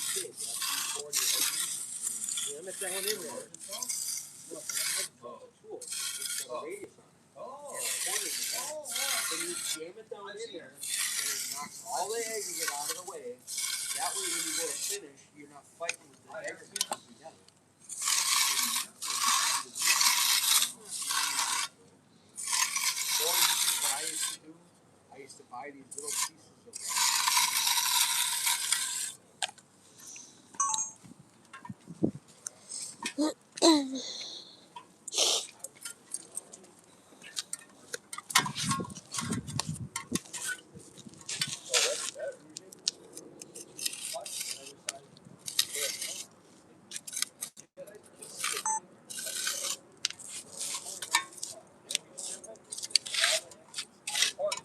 Okay, you have to record your edges. Jam it down in there. No, it's a tool. It's got a radius on it. Oh. Then you jam it down in there, and it knocks all the aggregate out of the way. That way, when you go to finish, you're not fighting with the aggregate together. Or what I used to do, I used to buy these little pieces of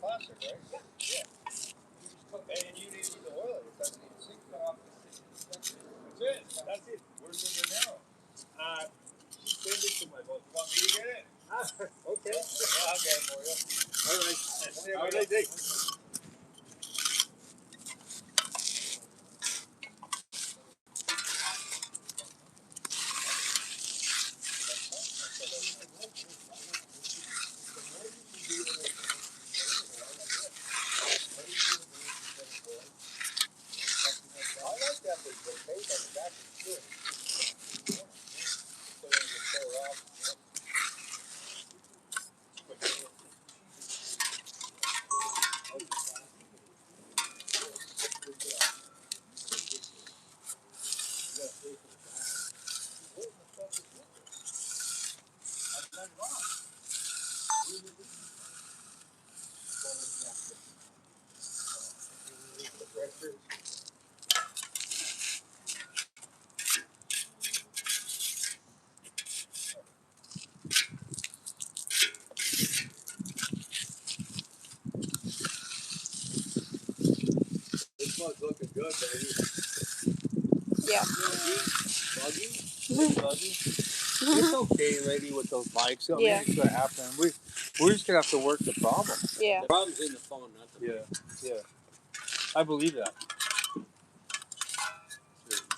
Plastic, right? Yeah. And you need to oil it. It doesn't even sink off. That's it. Where's the narrow? She sent it to my boat. You want me to get it? Okay. Yeah, I'll get it for you. All right. All right, Dick. I like that big boat. Hey, that's good. So then you pull it off. This one's looking good, baby. Yeah. Buggy? It's okay, lady, with those mics. I mean, Yeah. it's gonna happen. We're just gonna have to work the problem. Yeah. The problem's in the phone, not the Yeah. I believe that.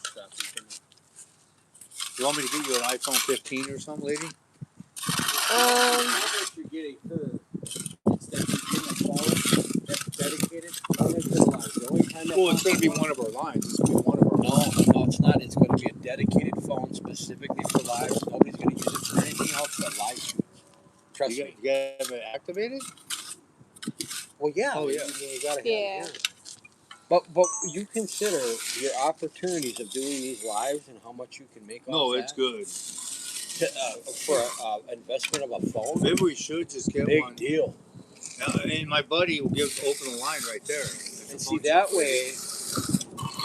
stuff. You want me to get you an iPhone 15 or something, lady? How much you're getting her, it's that you're getting a phone that's dedicated only to the line. The only time that Well, it's gonna be one of our lines. It's gonna be one of our lines. No, it's not. It's going to be a dedicated phone specifically for live. Nobody's going to use it for anything else but live stream. Trust me. You have it activated? Well, yeah. Oh, yeah. You got to have Yeah. it. But you consider your opportunities of doing these lives and how much you can make off No, that. it's good. For an investment of a phone. Maybe we should just get Big one. deal. And my buddy will open a line right there. And see, that way,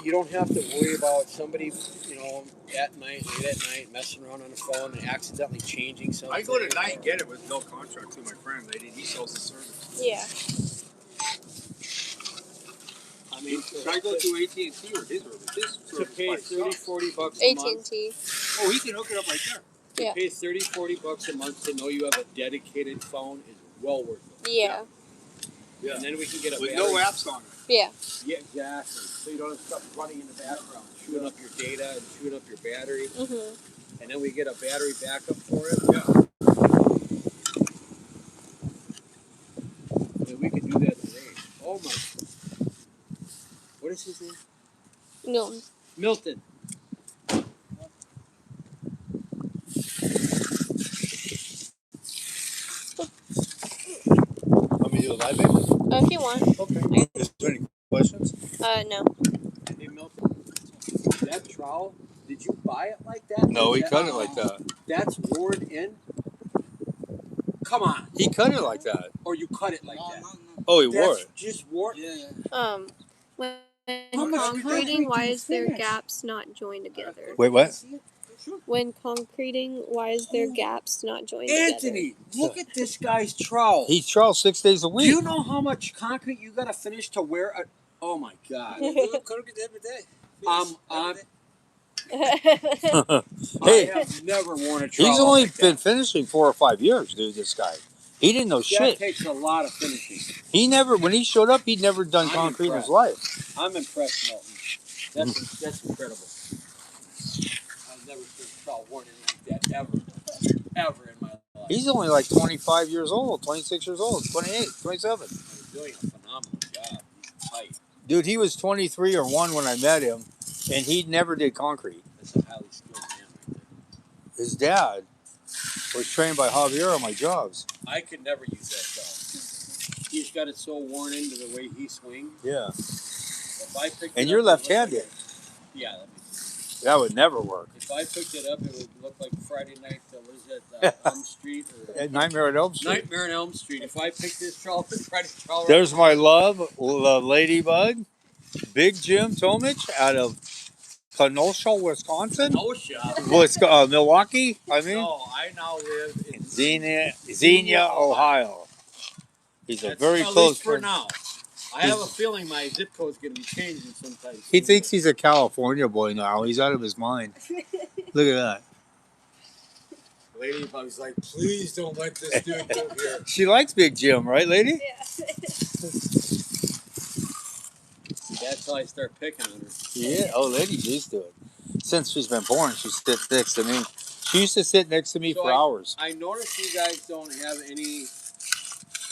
you don't have to worry about somebody, at night, late at night, messing around on the phone and accidentally changing something. I go to night and get it with no contract to my friend, lady. He sells the service. Yeah. I mean, Should I go through AT&T or his service? His to service pay price $30, sucks. $40 a month. AT&T. Oh, he can hook it up right there. To Yeah. pay $30, $40 a month to know you have a dedicated phone is well worth it. Yeah. Yeah. And then we can get a With battery. no apps on it. Yeah. Yeah, exactly. So you don't have stuff running in the background, chewing up your data and chewing up your battery. Mhm. And then we get a battery backup for it. Yeah. And we can do that today. Oh my. What is his name? No. Milton. Want me to do a live video? If you want. Okay. Is there any questions? No. Hey Milton. That trowel, did you buy it like that? No, he cut it like that. That's worn in? Come on. He cut it like that. Or you cut it like that? No. Oh, he wore That's it. just worn? Yeah. When How much concreting, concrete why do you is there finish? gaps not joined together? Wait, what? When concreting, why is there gaps not joined Anthony, look at this guy's trowel. He trowels 6 days a Do week. you know how much concrete you got to finish to wear a... Oh my God. We do concrete every day. I'm together? Hey, I have never worn a trowel he's only like been that. finishing 4 or 5 years, dude, this guy. He didn't know That shit. takes a lot of finishing. When he showed up, he'd never done I'm concrete in his impressed. life. I'm impressed, Milton. That's incredible. I've never seen a trowel worn in like that ever in my life. He's only like 25 years old, 26 years old, 28, 27. He's doing a phenomenal job. He's tight. Dude, he was 23 or 1 when I met him, and he never did concrete. That's a highly skilled man right there. His dad was trained by Javier on my jobs. I could never use that trowel. He's got it so worn into the way he swings. Yeah. If I picked And it you're up, it would look left-handed. like yeah. That would never work. If I picked it up, it would look like Friday night. What is it? Elm Street or At Nightmare on Elm Street. Nightmare on Elm Street. If I picked this trowel, Friday trowel. There's my love, Ladybug, Big Jim Tomich out of Kenosha, Wisconsin. Milwaukee, I mean. No, I now live in Xenia, Ohio. He's a That's very at close least for friend. now. I have a feeling my zip code's going to be changing sometime. He soon. thinks he's a California boy now. He's out of his mind. Look at that. Ladybug's like, please don't let this dude go here. She likes Big Jim, right, lady? That's how I start picking on her. Yeah. Oh, lady's used to it. Since she's been born, she sits next to me. She used to sit next to me for hours. I noticed you guys don't have any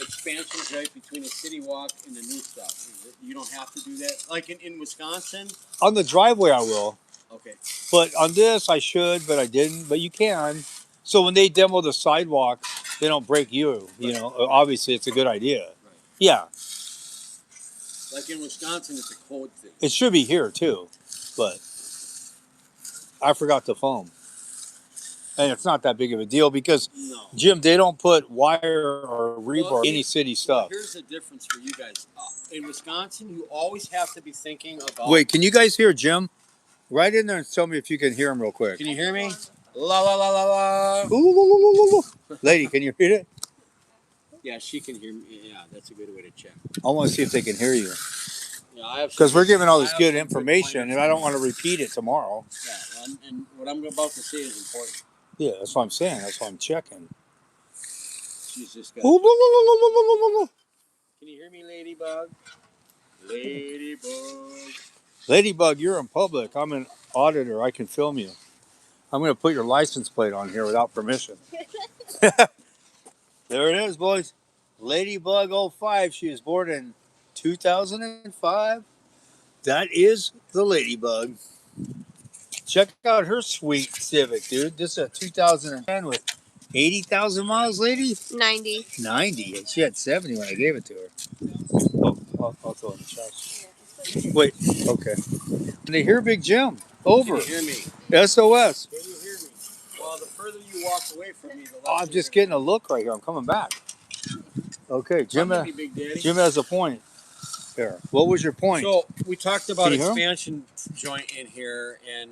expansions right between the city walk and the new stuff. You don't have to do that. Like in Wisconsin. On the driveway, I will. Okay. But on this, I should, but I didn't. But you can. So when they demo the sidewalk, they don't break you. You know, obviously, it's a good idea. Right. Yeah. Like in Wisconsin, it's a code thing. It should be here too, but I forgot the foam. And it's not that big of a deal because, No. Jim, they don't put wire or rebar Well, in any city stuff. Here's the difference for you guys. In Wisconsin, you always have to be thinking about. Wait, can you guys hear Jim? Right in there and tell me if you can hear him real quick. Can you hear me? La la la la la. Lady, can you hear it? Yeah, she can hear me. Yeah, that's a good way to check. I want to see if they can hear you. Yeah, because we're giving all this good information, and I don't want to repeat it tomorrow. Yeah, and what I'm about to say is important. Yeah, that's what I'm saying. That's why I'm checking. She's just got. Can you hear me, Ladybug? Ladybug. Ladybug, you're in public. I'm an auditor. I can film you. I'm going to put your license plate on here without permission. There it is, boys. Ladybug 05. She was born in 2005. That is the Ladybug. Check out her sweet Civic, dude. This is a 2010 with 80,000 miles, lady? 90. 90. And she had 70 when I gave it to her. Oh, I'll throw it in the trash. Wait, okay. Can they hear Big Jim? Over. Can you hear me? SOS. Can you hear me? Well, the further you walk away from me, the less. Oh, I'm just getting a look right here. I'm coming back. Okay, Jim has a point. There. What was your point? So we talked about you hear him? expansion joint in here, and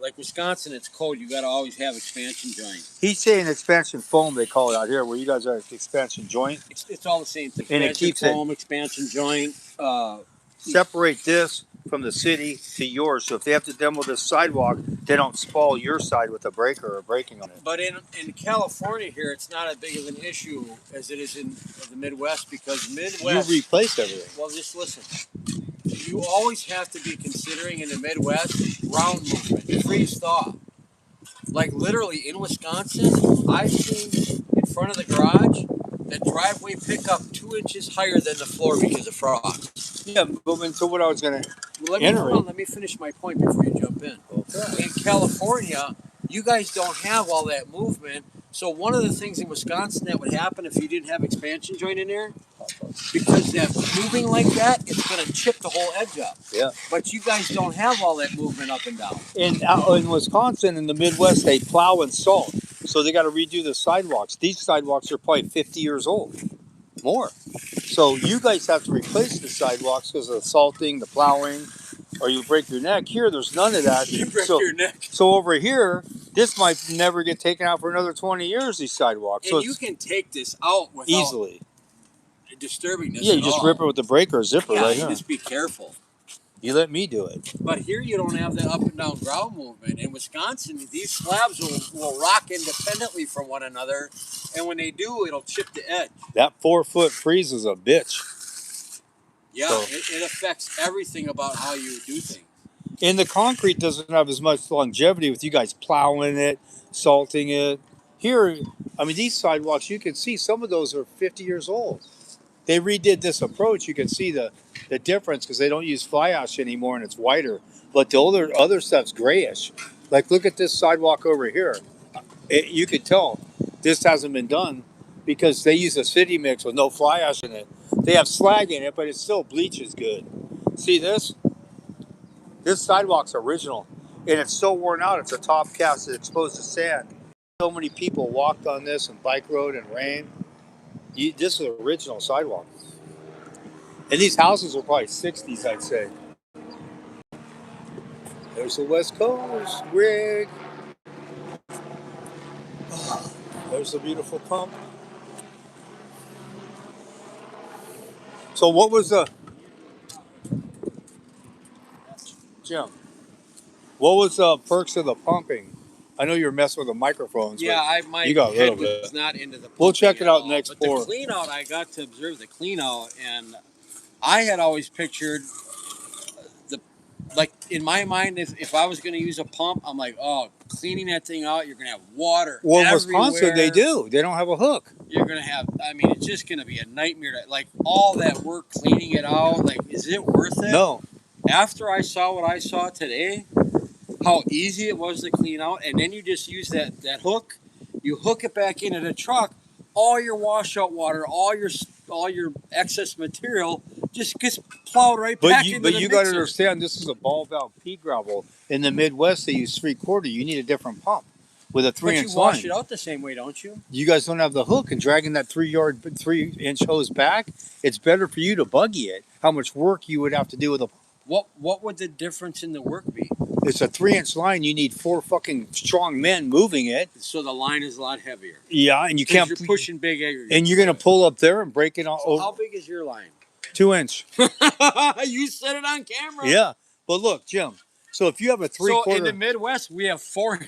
like Wisconsin, it's code. You got to always have expansion joint. He's saying expansion foam, they call it out here, where you guys are expansion joint. It's all the same thing. And it Expansion keeps foam, expansion joint. Separate this from the city to yours. So if they have to demo this sidewalk, they don't spoil your side with a breaker or braking on it. But in California here, it's not as big of an issue as it is in the Midwest, because Midwest. You replace everything. Well, just listen. You always have to be considering in the Midwest ground movement, freeze thaw. Like literally in Wisconsin, I've seen in front of the garage the driveway pick up 2 inches higher than the floor because of frost. Yeah, but so what I was going to Let me finish my point before you jump in. Okay. In California, you guys don't have all that movement. So one of the things in Wisconsin that would happen if you didn't have expansion joint in there, because that moving like that, it's going to chip the whole edge up. Yeah. But you guys don't have all that movement up and down. In Wisconsin, in the Midwest, they plow and salt. So they got to redo the sidewalks. These sidewalks are probably 50 years old. More. So you guys have to replace the sidewalks because of the salting, the plowing, or you break your neck. Here, there's none of that. You break your neck. So over here, this might never get taken out for another 20 years, these sidewalks. And so you can take this out without easily disturbing this. Yeah, you just rip it with the breaker or zipper right here. Just be careful. You let me do it. But here you don't have that up and down ground movement. In Wisconsin, these slabs will rock independently from one another, and when they do, it'll chip the edge. That 4-foot freeze is a bitch. Yeah, so, it affects everything about how you do things. And the concrete doesn't have as much longevity with you guys plowing it, salting it. Here, I mean, these sidewalks, you can see some of those are 50 years old. They redid this approach. You can see the difference because they don't use fly ash anymore and it's whiter. But the other stuff's grayish. Like, look at this sidewalk over here. You could tell this hasn't been done because they use a city mix with no fly ash in it. They have slag in it, but it still bleaches good. See this? This sidewalk's original. And it's so worn out, it's a top cast. It's exposed to sand. So many people walked on this and bike rode and rain. This is an original sidewalk. And these houses are probably 60s, I'd say. There's the West Coast rig. Oh, there's the beautiful pump. So what was Jim, what was the perks of the pumping? I know you're messing with the microphones. Yeah, my head was not into the pumping. We'll check it out next pour. But the clean out, I got to observe the clean out, and I had always pictured like in my mind, if I was going to use a pump, I'm like, oh, cleaning that thing out, you're going to have water Well, in everywhere. Wisconsin, they do. They don't have a hook. You're going to have, I mean, it's just going to be a nightmare. Like, all that work cleaning it out, like, is it worth it? No. After I saw what I saw today, how easy it was to clean out, and then you just use that hook, you hook it back into the truck, all your washout water, all your excess material just gets plowed right But back you into but the you got to mixer. understand, this is a ball valve pea gravel. In the Midwest, they use 3/4. You need a different pump with a But 3-inch you wash line. it out the same way, don't you? You guys don't have the hook, and dragging that 3-inch hose back. It's better for you to buggy it. How much work you would have to do with a. What would the difference in the work be? It's a 3-inch line. You need 4 fucking strong men moving it. So the line is a lot heavier. Yeah, and you Because can't. you're pushing big aggregates. And you're gonna pull up there and break it all So over. how big is your line? 2-inch. You said it on camera. Yeah, but look, Jim. So if you have a So in 3/4. the Midwest, we have 4.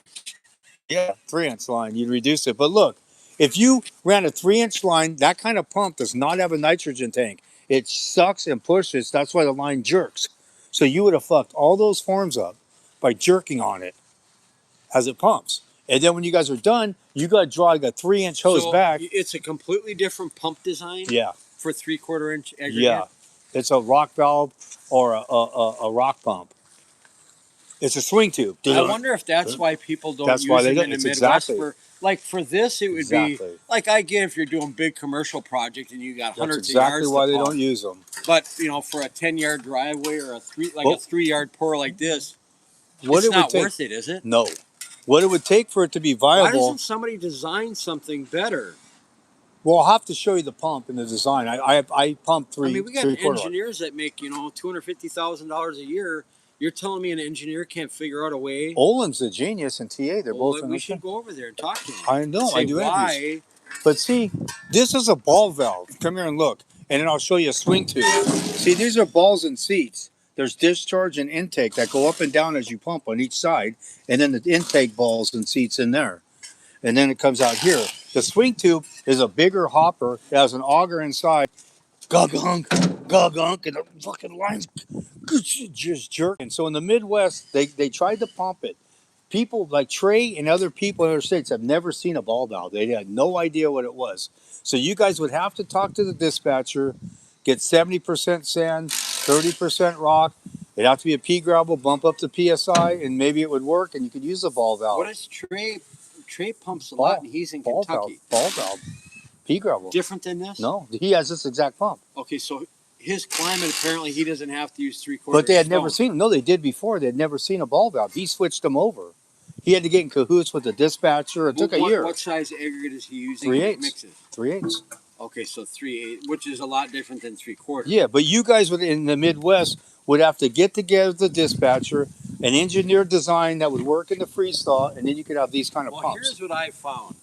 Yeah, 3-inch line, you'd reduce it. But look, if you ran a 3-inch line, that kind of pump does not have a nitrogen tank. It sucks and pushes. That's why the line jerks. So you would have fucked all those forms up by jerking on it as it pumps. And then when you guys are done, you got to draw like a 3-inch hose So back. it's a completely different pump design. Yeah, For 3/4 inch aggregate. yeah. It's a rock valve or a rock pump. It's a swing tube. I wonder if that's why people don't That's use why they them don't. in the It's Midwest. exactly. For this, it would Exactly. be like, I get if you're doing big commercial project and you got That's hundreds exactly of yards. why to they pump. don't use them. But for a 10-yard driveway or a 3-yard pour like this, What it's it would not take? worth it, is it? No. What it would take for it to be Why viable? doesn't somebody design something better? Well, I'll have to show you the pump and the design. I pump I mean, we got 3/4. engineers that make $250,000 a year. You're telling me an engineer can't figure out a way? Olin's a genius and TA. They're both. We should go over there and talk to him. I know. Say I do why. interviews. But see, this is a ball valve. Come here and look, and then I'll show you a swing tube. See, these are balls and seats. There's discharge and intake that go up and down as you pump on each side, and then the intake balls and seats in there, and then it comes out here. The swing tube is a bigger hopper. It has an auger inside. Gug-unk, gug-unk, and the fucking lines just jerking. So in the Midwest, they tried to pump it. People like Trey and other people in other states have never seen a ball valve. They had no idea what it was. So you guys would have to talk to the dispatcher, get 70% sand, 30% rock. It'd have to be a pea gravel, bump up the PSI, and maybe it would work, and you could use a ball valve. What is Trey? Trey pumps a lot, and he's in Kentucky. Ball valve. Pea gravel. Different than this? No, he has this exact pump. Okay, so his climate, apparently he doesn't have to use 3/4. But they had never seen. No, they did before. They had never seen a ball valve. He switched them over. He had to get in cahoots with the dispatcher. It took a year. What size aggregate is he using? 3/8. Mixes. 3/8. Okay, so 3/8, which is a lot different than 3/4. Yeah, but you guys would in the Midwest would have to get together with the dispatcher, an engineered design that would work in the freeze thaw, and then you could have these kind of Well, pumps. here's what I found.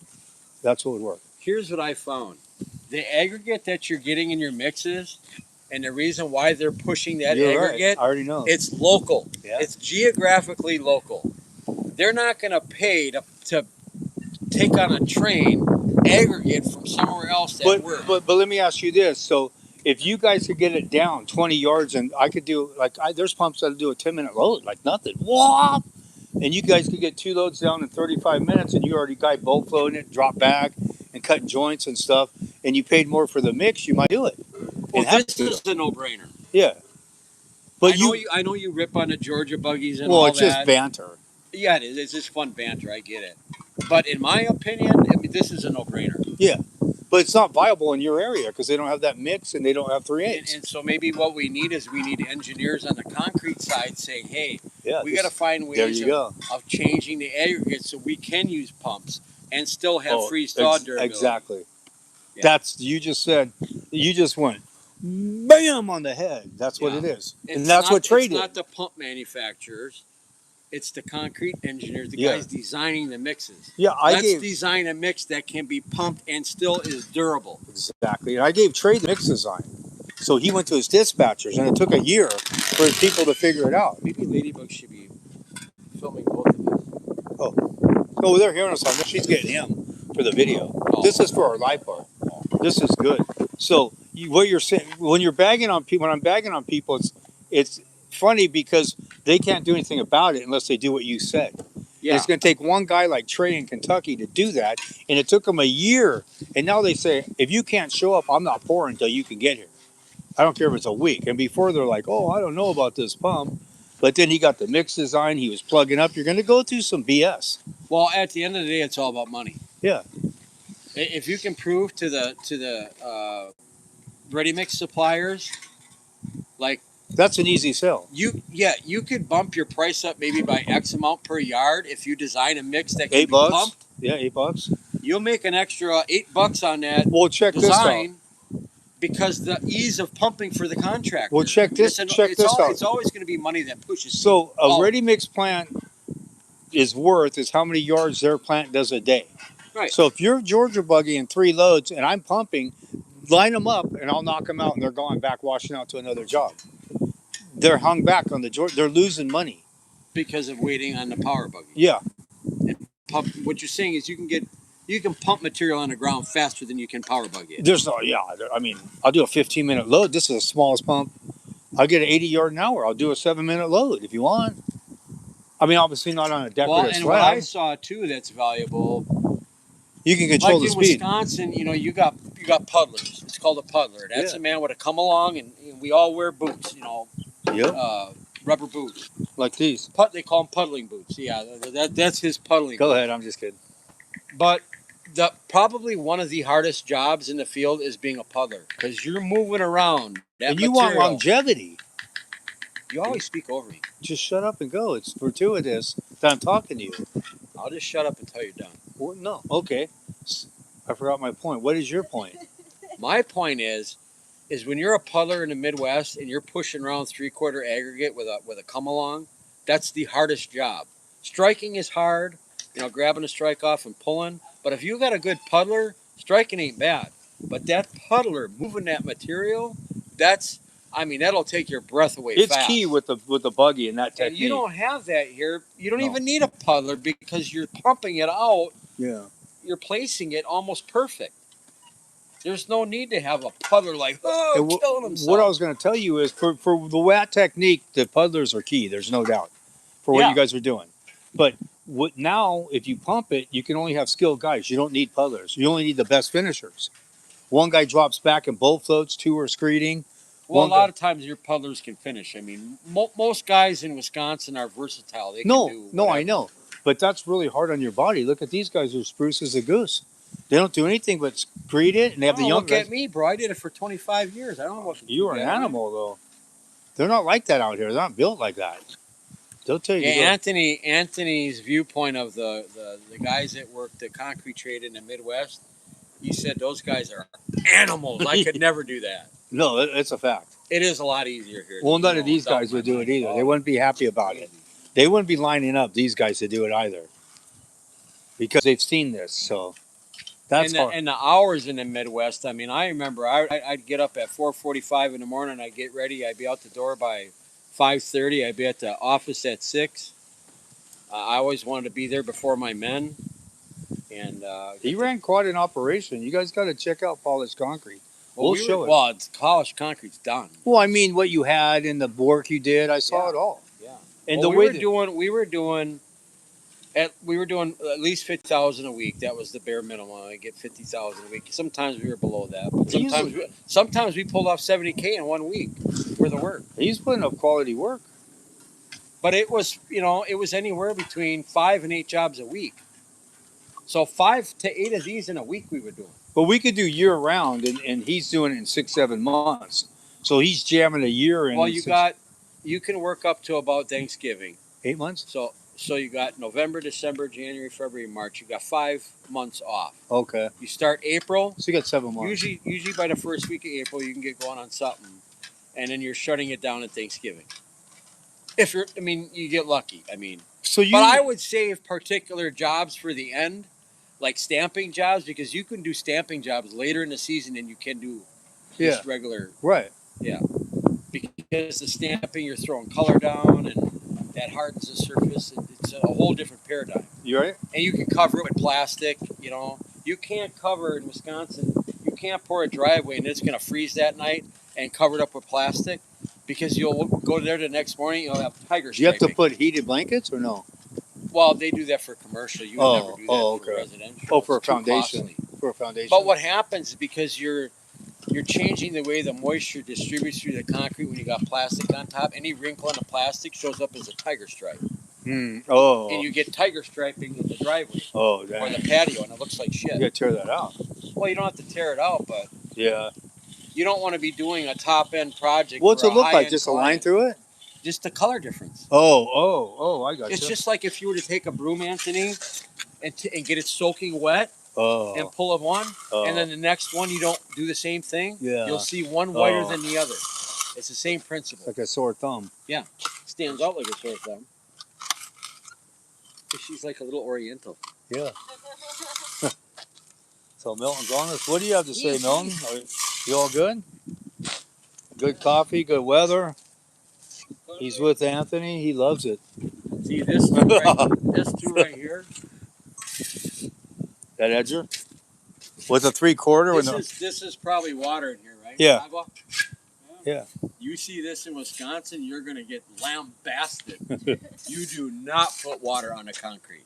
That's what would work. Here's what I found. The aggregate that you're getting in your mixes, and the reason why they're pushing that You're aggregate, right. I already know. it's local. Yeah. It's geographically local. They're not going to pay to take on a train aggregate from somewhere else that works. But let me ask you this. So if you guys could get it down 20 yards, and I could do there's pumps that'll do a 10-minute load like nothing. Whoop! And you guys could get 2 loads down in 35 minutes, and you already got bolt floating it, drop back, and cutting joints and stuff, and you paid more for the mix, you might do it. Well, this is a no-brainer. Yeah. But I know you rip on the Georgia buggies and well, all that. it's just banter. Yeah, it is. It's just fun banter. I get it. But in my opinion, this is a no-brainer. Yeah. But it's not viable in your area because they don't have that mix and they don't have 3/8. And so maybe what we need is engineers on the concrete side saying, hey, Yeah, we got to find ways of changing the aggregate so we can use pumps and still have freeze-thaw durability. Exactly. Yeah. You just went bam on the head. That's what it is. And that's what Trey did. It's not the pump manufacturers. It's the concrete engineers, the guys designing the mixes. Yeah, Let's design a mix that can be pumped and still is durable. Exactly. And I gave Trey the mix design. So he went to his dispatchers, and it took a year for his people to figure it out. Maybe Ladybug should be filming both of us. Oh, they're hearing us on this. She's getting him for the video. Oh. This is for our live part. This is good. So what you're saying, when you're bagging on people, when I'm bagging on people, it's funny because they can't do anything about it unless they do what you said. Yeah. And it's going to take one guy like Trey in Kentucky to do that, and it took him a year. And now they say, if you can't show up, I'm not pouring until you can get here. I don't care if it's a week. And before they're like, oh, I don't know about this pump. But then he got the mix design. He was plugging up. You're going to go through some BS. Well, at the end of the day, it's all about money. Yeah. If you can prove to the ready mix suppliers Like That's an easy sell. you could bump your price up maybe by X amount per yard if you design a mix that can be $8. pumped. Yeah, $8. You'll make an extra $8 on that Well, check this out. design because the ease of pumping for the contractor. Well, check this. Check this out. It's always going to be money that pushes. So a people. ready mix plant is how many yards their plant does a day. Right. So if you're Georgia buggy in 3 loads and I'm pumping, line them up and I'll knock them out and they're going back washing out to another job. They're hung back on the Georgia. They're losing money because of waiting on the power buggy. Yeah. Pump. What you're saying is you can pump material on the ground faster than you can power buggy it. There's no. Yeah. I mean, I'll do a 15-minute load. This is the smallest pump. I'll get an 80 yard an hour. I'll do a 7-minute load if you want. I mean, obviously not on a deck Well, with a and slab. what I saw too that's valuable. You can control Like the in speed. Wisconsin, you got puddlers. It's called a puddler. That's a man with a come along, and we all wear boots. Yep. Rubber boots. Like these. They call them puddling boots. Yeah, that's his puddling. Go ahead. I'm just kidding. But probably one of the hardest jobs in the field is being a puddler because you're moving around. And you want longevity. You always speak over me. Just shut up and go. It's fortuitous that I'm talking to you. I'll just shut up until you're done. Well, no. Okay. I forgot my point. What is your point? My point is when you're a puddler in the Midwest and you're pushing around 3/4 aggregate with a come along, that's the hardest job. Striking is hard, grabbing a strike off and pulling. But if you got a good puddler, striking ain't bad. But that puddler moving that material, that'll take your breath away. It's fast. key with the buggy and that technique. And you don't have that here. You don't even need a puddler because you're pumping it out. Yeah. You're placing it almost perfect. There's no need to have a puddler killing himself. What I was going to tell you is for the WAT technique, the puddlers are key. There's no doubt for what you guys are doing. But now, if you pump it, you can only have skilled guys. You don't need puddlers. You only need the best finishers. One guy drops back and bowl floats. 2 are screeding. Well, a lot of times your puddlers can finish. I mean, most guys in Wisconsin are versatile. They can do whatever. I know. But that's really hard on your body. Look at these guys who are spruce as a goose. They don't do anything but screed it, and they have the young guys. Look at me, bro. I did it for 25 years. I don't know what you are an animal, though. They're not like that out here. They're not built like that. They'll tell you. Yeah, Anthony's viewpoint of the guys that work the concrete trade in the Midwest, he said those guys are animals. I could never do that. No, it's a fact. It is a lot easier here. Well, none of these guys would do it either. They wouldn't be happy about it. They wouldn't be lining up, these guys, to do it either. Because they've seen this, so that's hard. And the hours in the Midwest, I mean, I remember I'd get up at 4:45 in the morning. I'd get ready. I'd be out the door by 5:30. I'd be at the office at 6. I always wanted to be there before my men. And he ran quite an operation. You guys got to check out Polished Concrete. We'll show it. Well, it's Polished Concrete's done. Well, I mean, what you had and the work you did, I saw it all. Yeah. And we were doing at least 50,000 a week. That was the bare minimum. I get 50,000 a week. Sometimes we were below that, but sometimes we pulled off 70K in 1 week worth of work. He's putting up quality work. But it was anywhere between 5 and 8 jobs a week. So 5 to 8 of these in a week we were doing. But we could do year round, and he's doing it in 6-7 months. So he's jamming a year in. Well, you can work up to about Thanksgiving. 8 months. So you got November, December, January, February, March. You got 5 months off. Okay. You start April. So you got 7 months. Usually by the first week of April, you can get going on something, and then you're shutting it down at Thanksgiving. You get lucky. But I would save particular jobs for the end, like stamping jobs, because you can do stamping jobs later in the season than you can do just regular. Right. Yeah. Because the stamping, you're throwing color down, and that hardens the surface. It's a whole different paradigm. You right? And you can cover it with plastic. You can't cover in Wisconsin. You can't pour a driveway and it's going to freeze that night and cover it up with plastic, because you'll go there the next morning. You'll have tiger striping. You have to put heated blankets or no? Well, they do that for commercial. You would never do that for residential. Oh, for a foundation. For a foundation. But what happens is because you're changing the way the moisture distributes through the concrete when you got plastic on top. Any wrinkle in the plastic shows up as a tiger stripe. Oh. And you get tiger striping in the driveway. Oh, dang. Or the patio, and it looks like shit. You gotta tear that out. Well, you don't have to tear it out, but yeah, you don't want to be doing a top end project. What's for it look like? high-end Just a line client. through it? Just the color difference. Oh, I got It's you. just like if you were to take a broom, Anthony, and get it soaking wet and pull it one, and then the next one you don't do the same thing. Yeah. You'll see one whiter than the other. It's the same principle. Like a sore thumb. Yeah, stands out like a sore thumb. She's like a little Oriental. Yeah. So Milton's on us. What do you have to say, Milton? Are you all good? Good coffee, good weather. He's with Anthony. He loves it. See this two right here. That edger? With a 3/4? This is probably water in here, right? Yeah. Agua? Yeah. You see this in Wisconsin, you're gonna get lambasted. You do not put water on the concrete.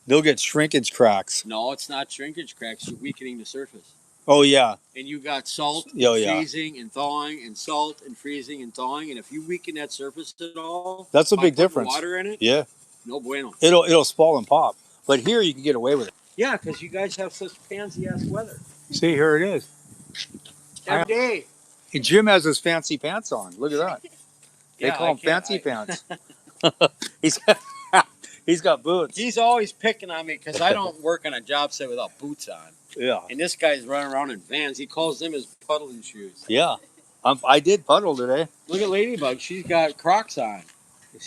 They'll get shrinkage cracks. No, it's not shrinkage cracks. You're weakening the surface. Oh, yeah. And you got salt, freezing and thawing, and salt and freezing and thawing. And if you weaken that surface at all, That's a big difference. Water in it, Yeah. no bueno. It'll spall and pop. But here you can get away with it. Yeah, because you guys have such pansy ass weather See, here it is. every day. Hey, Jim has his fancy pants on. Look at that. They Yeah, call him fancy pants. He's got boots. He's always picking on me because I don't work on a job site without boots on. Yeah. And this guy's running around in Vans. He calls them his puddling shoes. Yeah. I did puddle today. Look at Ladybug. She's got Crocs on.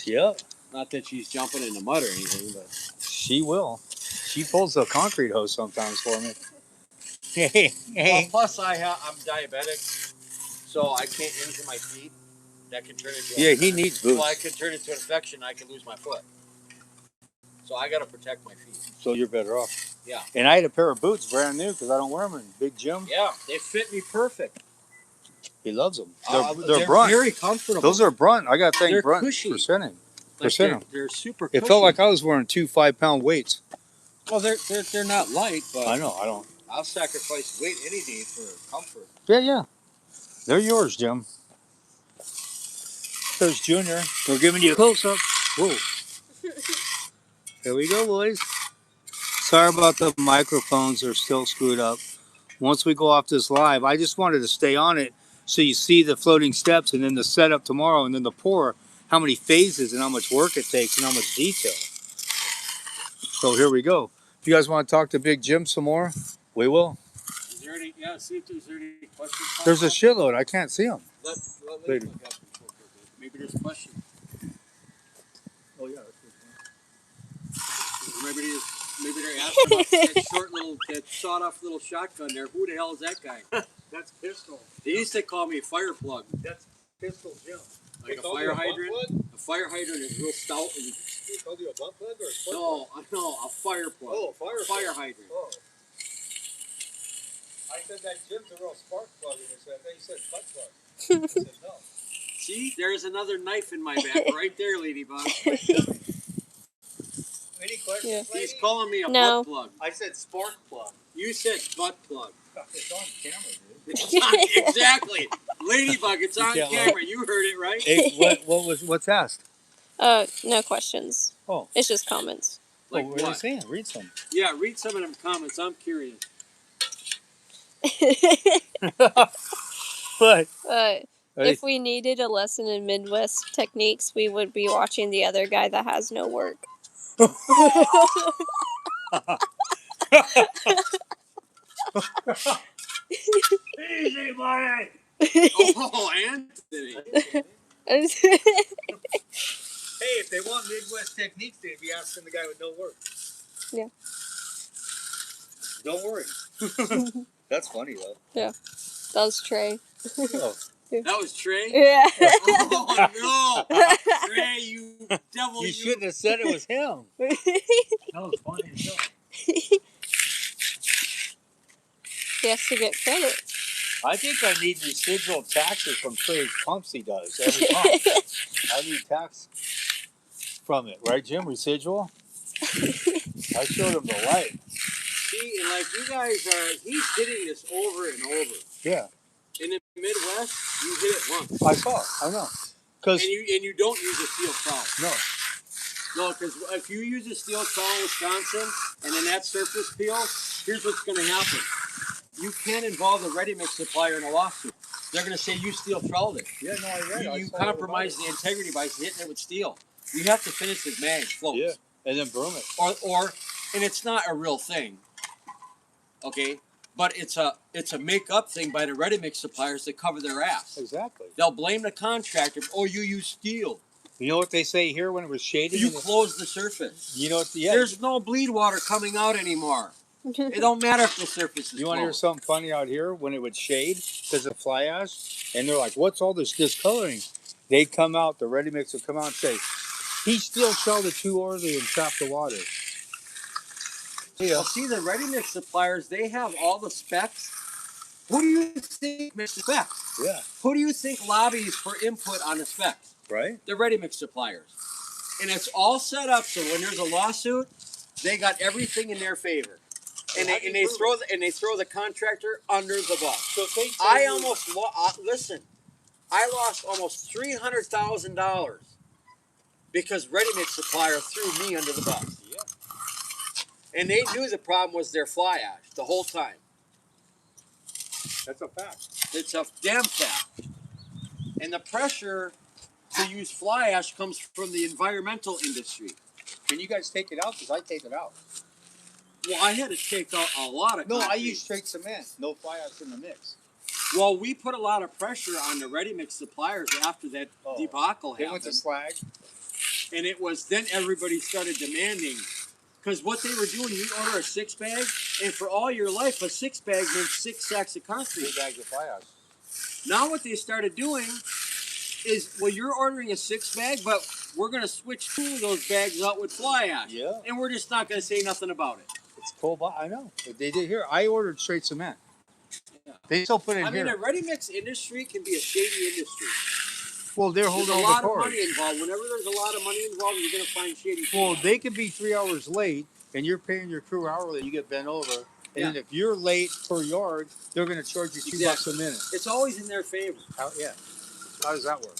Yep. Not that she's jumping in the mud or anything, but She will. She pulls the concrete hose sometimes for me. well, plus I'm diabetic, so I can't injure my feet. That can turn into Yeah, he needs boots. Well, I could turn into an infection. I could lose my foot. So I got to protect my feet. So you're better off. Yeah. And I had a pair of boots, brand new, because I don't wear them in Big Jim. Yeah, they fit me perfect. He loves them. They're Brunt. very comfortable. Those are Brunt. I got to thank They're Brunt cushy. for sending. Like they're super cushy. It felt like I was wearing 2 5-pound weights. Well, they're not light, but I know. I don't. I'll sacrifice weight any day for comfort. Yeah. They're yours, Jim. There's Junior. We're giving you a close-up. Whoa. Here we go, boys. Sorry about the microphones. They're still screwed up. Once we go off this live, I just wanted to stay on it so you see the floating steps and then the setup tomorrow and then the pour, how many phases and how much work it takes and how much detail. So here we go. If you guys want to talk to Big Jim some more, we will. Is there any? Yeah, see if there's any questions. There's a shitload. I can't see them. Maybe there's questions. Oh, yeah. Maybe they're asking about that sawed-off little shotgun there. Who the hell is that guy? That's Pistol. They used to call me Fire Plug. That's Pistol Jim. Like a fire hydrant. A fire hydrant is real stout. And They called you a butt plug or a spark plug? no, a fire plug. Oh, fire hydrant. Oh. I said that Jim's a real spark plug, and I think he said butt plug. I said no. See, there's another knife in my back right there, Ladybug. Any questions? Yeah. He's calling me a No. butt plug. I said spark plug. You said butt plug. It's on camera, dude. It's on, exactly. Ladybug, it's on Yeah, camera. You heard it, right? Hey, what's asked? No questions. Oh. It's just comments. Like what are you what? saying? Read some. Yeah, read some of them comments. I'm curious. But If we needed a lesson in Midwest techniques, we would be watching the other guy that has no work. easy, buddy. Oh, Anthony. Hey, if they want Midwest techniques, they'd be asking the guy with no work. Yeah. Don't worry. That's funny though. Yeah. That was Trey. Oh. That was Trey? Yeah. Oh, no. Trey, you devil. You shouldn't have said it was him. That was funny as hell. He has to get credit. I think I need residual taxes from Trey's pumps he does every pump. I need tax from it, right, Jim? Residual? I showed him the light. See, and like you guys are, he's hitting this over and over. Yeah. In the Midwest, you hit it once. I saw it. I know. And you don't use a steel trowel. No. No, because if you use a steel trowel in Wisconsin and then that surface peel, here's what's going to happen. You can't involve the ready-mix supplier in a lawsuit. they're going to say you steel troweled it. Yeah, no, I read. You compromise the integrity by hitting it with steel. You have to finish with mag floats. Yeah, and then broom it. Or, and it's not a real thing. Okay, but it's a make-up thing by the ready-mix suppliers to cover their ass. Exactly. They'll blame the contractor. Oh, you use steel. You know what they say here when it was shading? You close the surface. You know what? Yeah. There's no bleed water coming out anymore. It don't matter if the surface is You want to hear something funny out here? When it would shade because of fly ash, and they're like, "What's all this discoloring?" They'd come out. The ready mix would come out and say, "He still shelled it too early and trapped the water." Well, see, the ready-mix suppliers, they have all the specs. Who do you think makes the specs? Yeah. Who do you think lobbies for input on the specs? Right. The ready-mix suppliers. And it's all set up so when there's a lawsuit, they got everything in their favor. And they throw the contractor under the bus. So I almost listen. I lost almost $300,000 because ready-mix supplier threw me under the bus. Yeah. And they knew the problem was their fly ash the whole time. That's a fact. It's a damn fact. And the pressure to use fly ash comes from the environmental industry. Can you guys take it out? Because I take it out. Well, I had to take out a lot of concrete. I use straight cement. No fly ash in the mix. Well, we put a lot of pressure on the ready-mix suppliers after that debacle happened. They went to slag. And it was then everybody started demanding. Because what they were doing, you order a 6-bag, and for all your life, a 6-bag means 6 sacks of concrete. 2 bags of fly ash. Now what they started doing is, well, you're ordering a 6-bag, but we're going to switch 2 of those bags out with fly ash. Yeah. And we're just not going to say nothing about it. It's cold. I know. But they did here. I ordered straight cement. Yeah. They still put it in I here. mean, a ready-mix industry can be a shady industry. Well, they're There's holding a all lot the of cards. money involved. Whenever there's a lot of money involved, you're going to find shady Well, things. they could be 3 hours late, and you're paying your crew hourly. You get bent over, and then if you're late per yard, they're going to charge you $2 a minute. It's always in their favor. How does that work?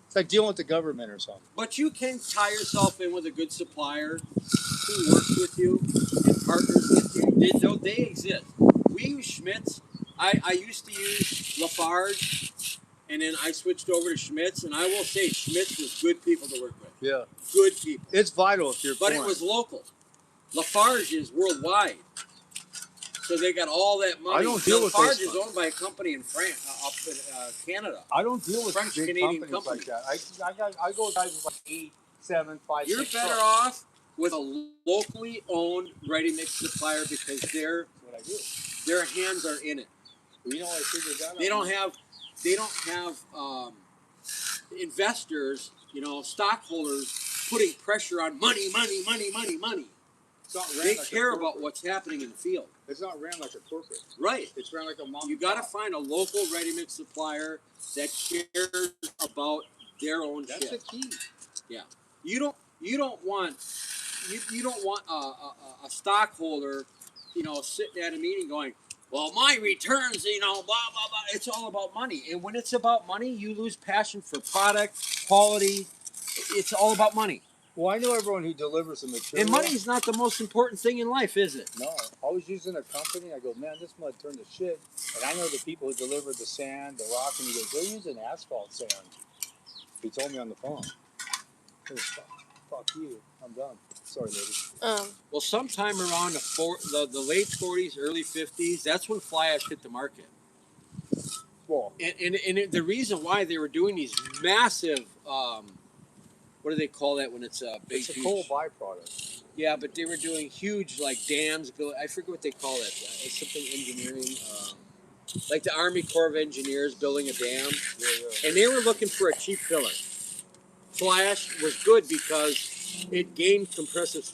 It's like dealing with the government or something. But you can tie yourself in with a good supplier who works with you and partners with you. They exist. We use Schmitz. I used to use Lafarge, and then I switched over to Schmitz, and I will say Schmitz was good people to work with. Yeah. Good people. It's vital if you're But it was local. Lafarge is worldwide. So they got all that money. I don't deal with Lafarge those is owned by a company in France, up in Canada. I don't deal with French big Canadian companies like companies. that. I go with guys with like 8, 7, 5, You're 6 better trucks. off with a locally owned ready-mix supplier because That's what I do. their hands are in it. You know, I figured that out. They don't have investors, stockholders putting pressure on money. It's not ran They like care a about corporate. what's happening in the field. It's not ran like a corporate. Right. It's ran like a mom. You got to find a local ready-mix supplier that cares about their own That's shit. the key. You don't want a stockholder, sitting at a meeting going, well, my returns, blah blah blah. It's all about money, and when it's about money, you lose passion for product quality. It's all about money, Well, I know everyone who delivers the material. and money's not the most important thing in life, is it? No. I was using a company. I go, man, this mud turned to shit. And I know the people who deliver the sand, the rock, and he goes, they're using asphalt sand. He told me on the phone. I said, fuck you. I'm done. Sorry, lady. Well, sometime around the late 40s, early 50s, that's when fly ash hit the market. Well, And the reason why they were doing these massive, what do they call that when it's a big? it's a coal byproduct. Yeah, but they were doing huge dams. I forget what they call it. It's something engineering, like the Army Corps of Engineers building a dam, Yeah. and they were looking for a cheap filler. Fly ash was good because it gained compressive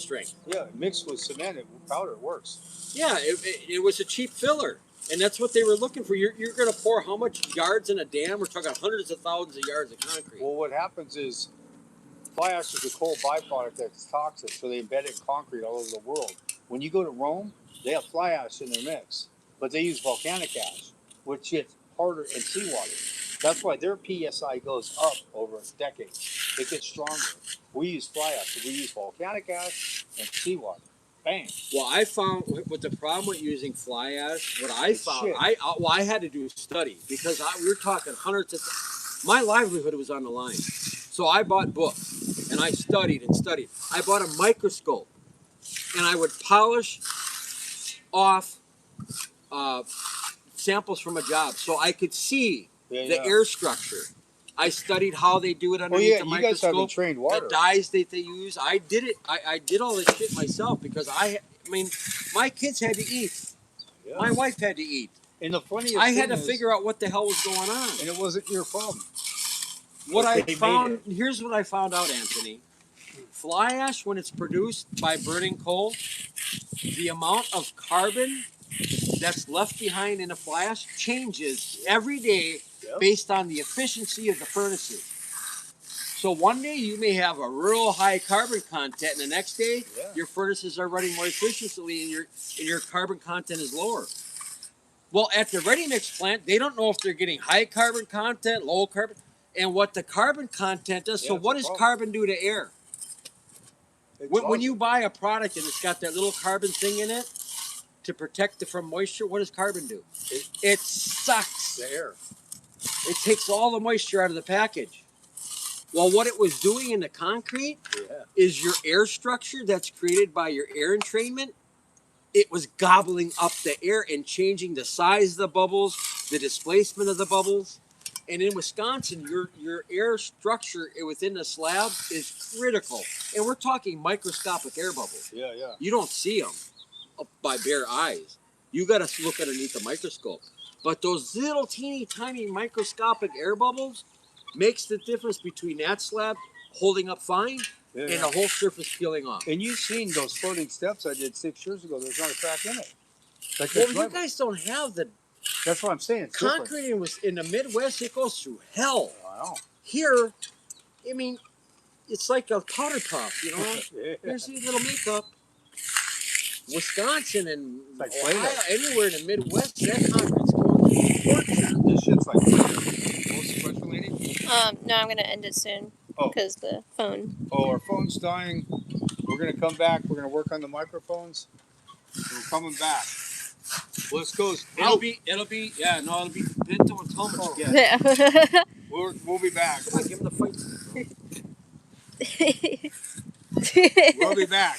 strength. Yeah, mixed with cement, powder, it works. Yeah, it was a cheap filler. And that's what they were looking for. You're going to pour how much yards in a dam? We're talking hundreds of thousands of yards of concrete. Well, what happens is fly ash is a coal byproduct that's toxic, so they embed it in concrete all over the world. When you go to Rome, they have fly ash in their mix, but they use volcanic ash, which gets harder in seawater. That's why their PSI goes up over decades. It gets stronger. We use fly ash, so we use volcanic ash and seawater. bang. Well, I found with the problem with using fly ash, what I found, Shit. I had to do a study because we were talking hundreds of. My livelihood was on the line, so I bought books and I studied and studied. I bought a microscope, and I would polish off samples from a job so I could see the air structure. I studied how they do it underneath the you guys haven't microscope, trained water. the dyes that they use. I did it. I did all this shit myself because I mean, my kids had to eat. Yeah. My wife had to eat. And the funniest I had thing to is, figure out what the hell was going on. and it wasn't your problem. What I they found, made here's what I found out, Anthony. Fly ash, when it's produced by burning coal, the amount of carbon that's left behind in a fly ash changes every day based on the efficiency of the furnaces. So one day you may have a real high carbon content, and the next day your furnaces are running more efficiently, and your carbon content is lower. Well, at the ready mix plant, they don't know if they're getting high carbon content, low carbon, and what the carbon content does. So what does carbon do to air? When you buy a product and it's got that little carbon thing in it to protect it from moisture, what does carbon do? It sucks the air. It takes all the moisture out of the package. Well, what it was doing in the concrete is your air structure that's created by your air entrainment. It was gobbling up the air and changing the size of the bubbles, the displacement of the bubbles. And in Wisconsin, your air structure within the slab is critical. And we're talking microscopic air bubbles. Yeah, yeah. You don't see them by bare eyes. You got to look underneath the microscope. But those little teeny tiny microscopic air bubbles makes the difference between that slab holding up fine and the whole surface peeling off. And you've seen those floating steps I did 6 years ago. There's not a crack in it. Like Well, you guys don't have the that's what I'm saying. It's concrete in the Midwest. It goes through hell. Wow. Here, I mean, it's like a powder puff. You know, here's a little makeup. Wisconsin and like Ohio, anywhere in the Midwest, that concrete's going torture. This shit's like Play-Doh. What's the question, lady? No, I'm gonna end it soon because the phone. Oh, our phone's dying. We're gonna come back. We're gonna work on the microphones. We're coming back. Let's go. It'll be Pinto and Thomas again. We'll be back. Come on, give him the fight. We'll be back.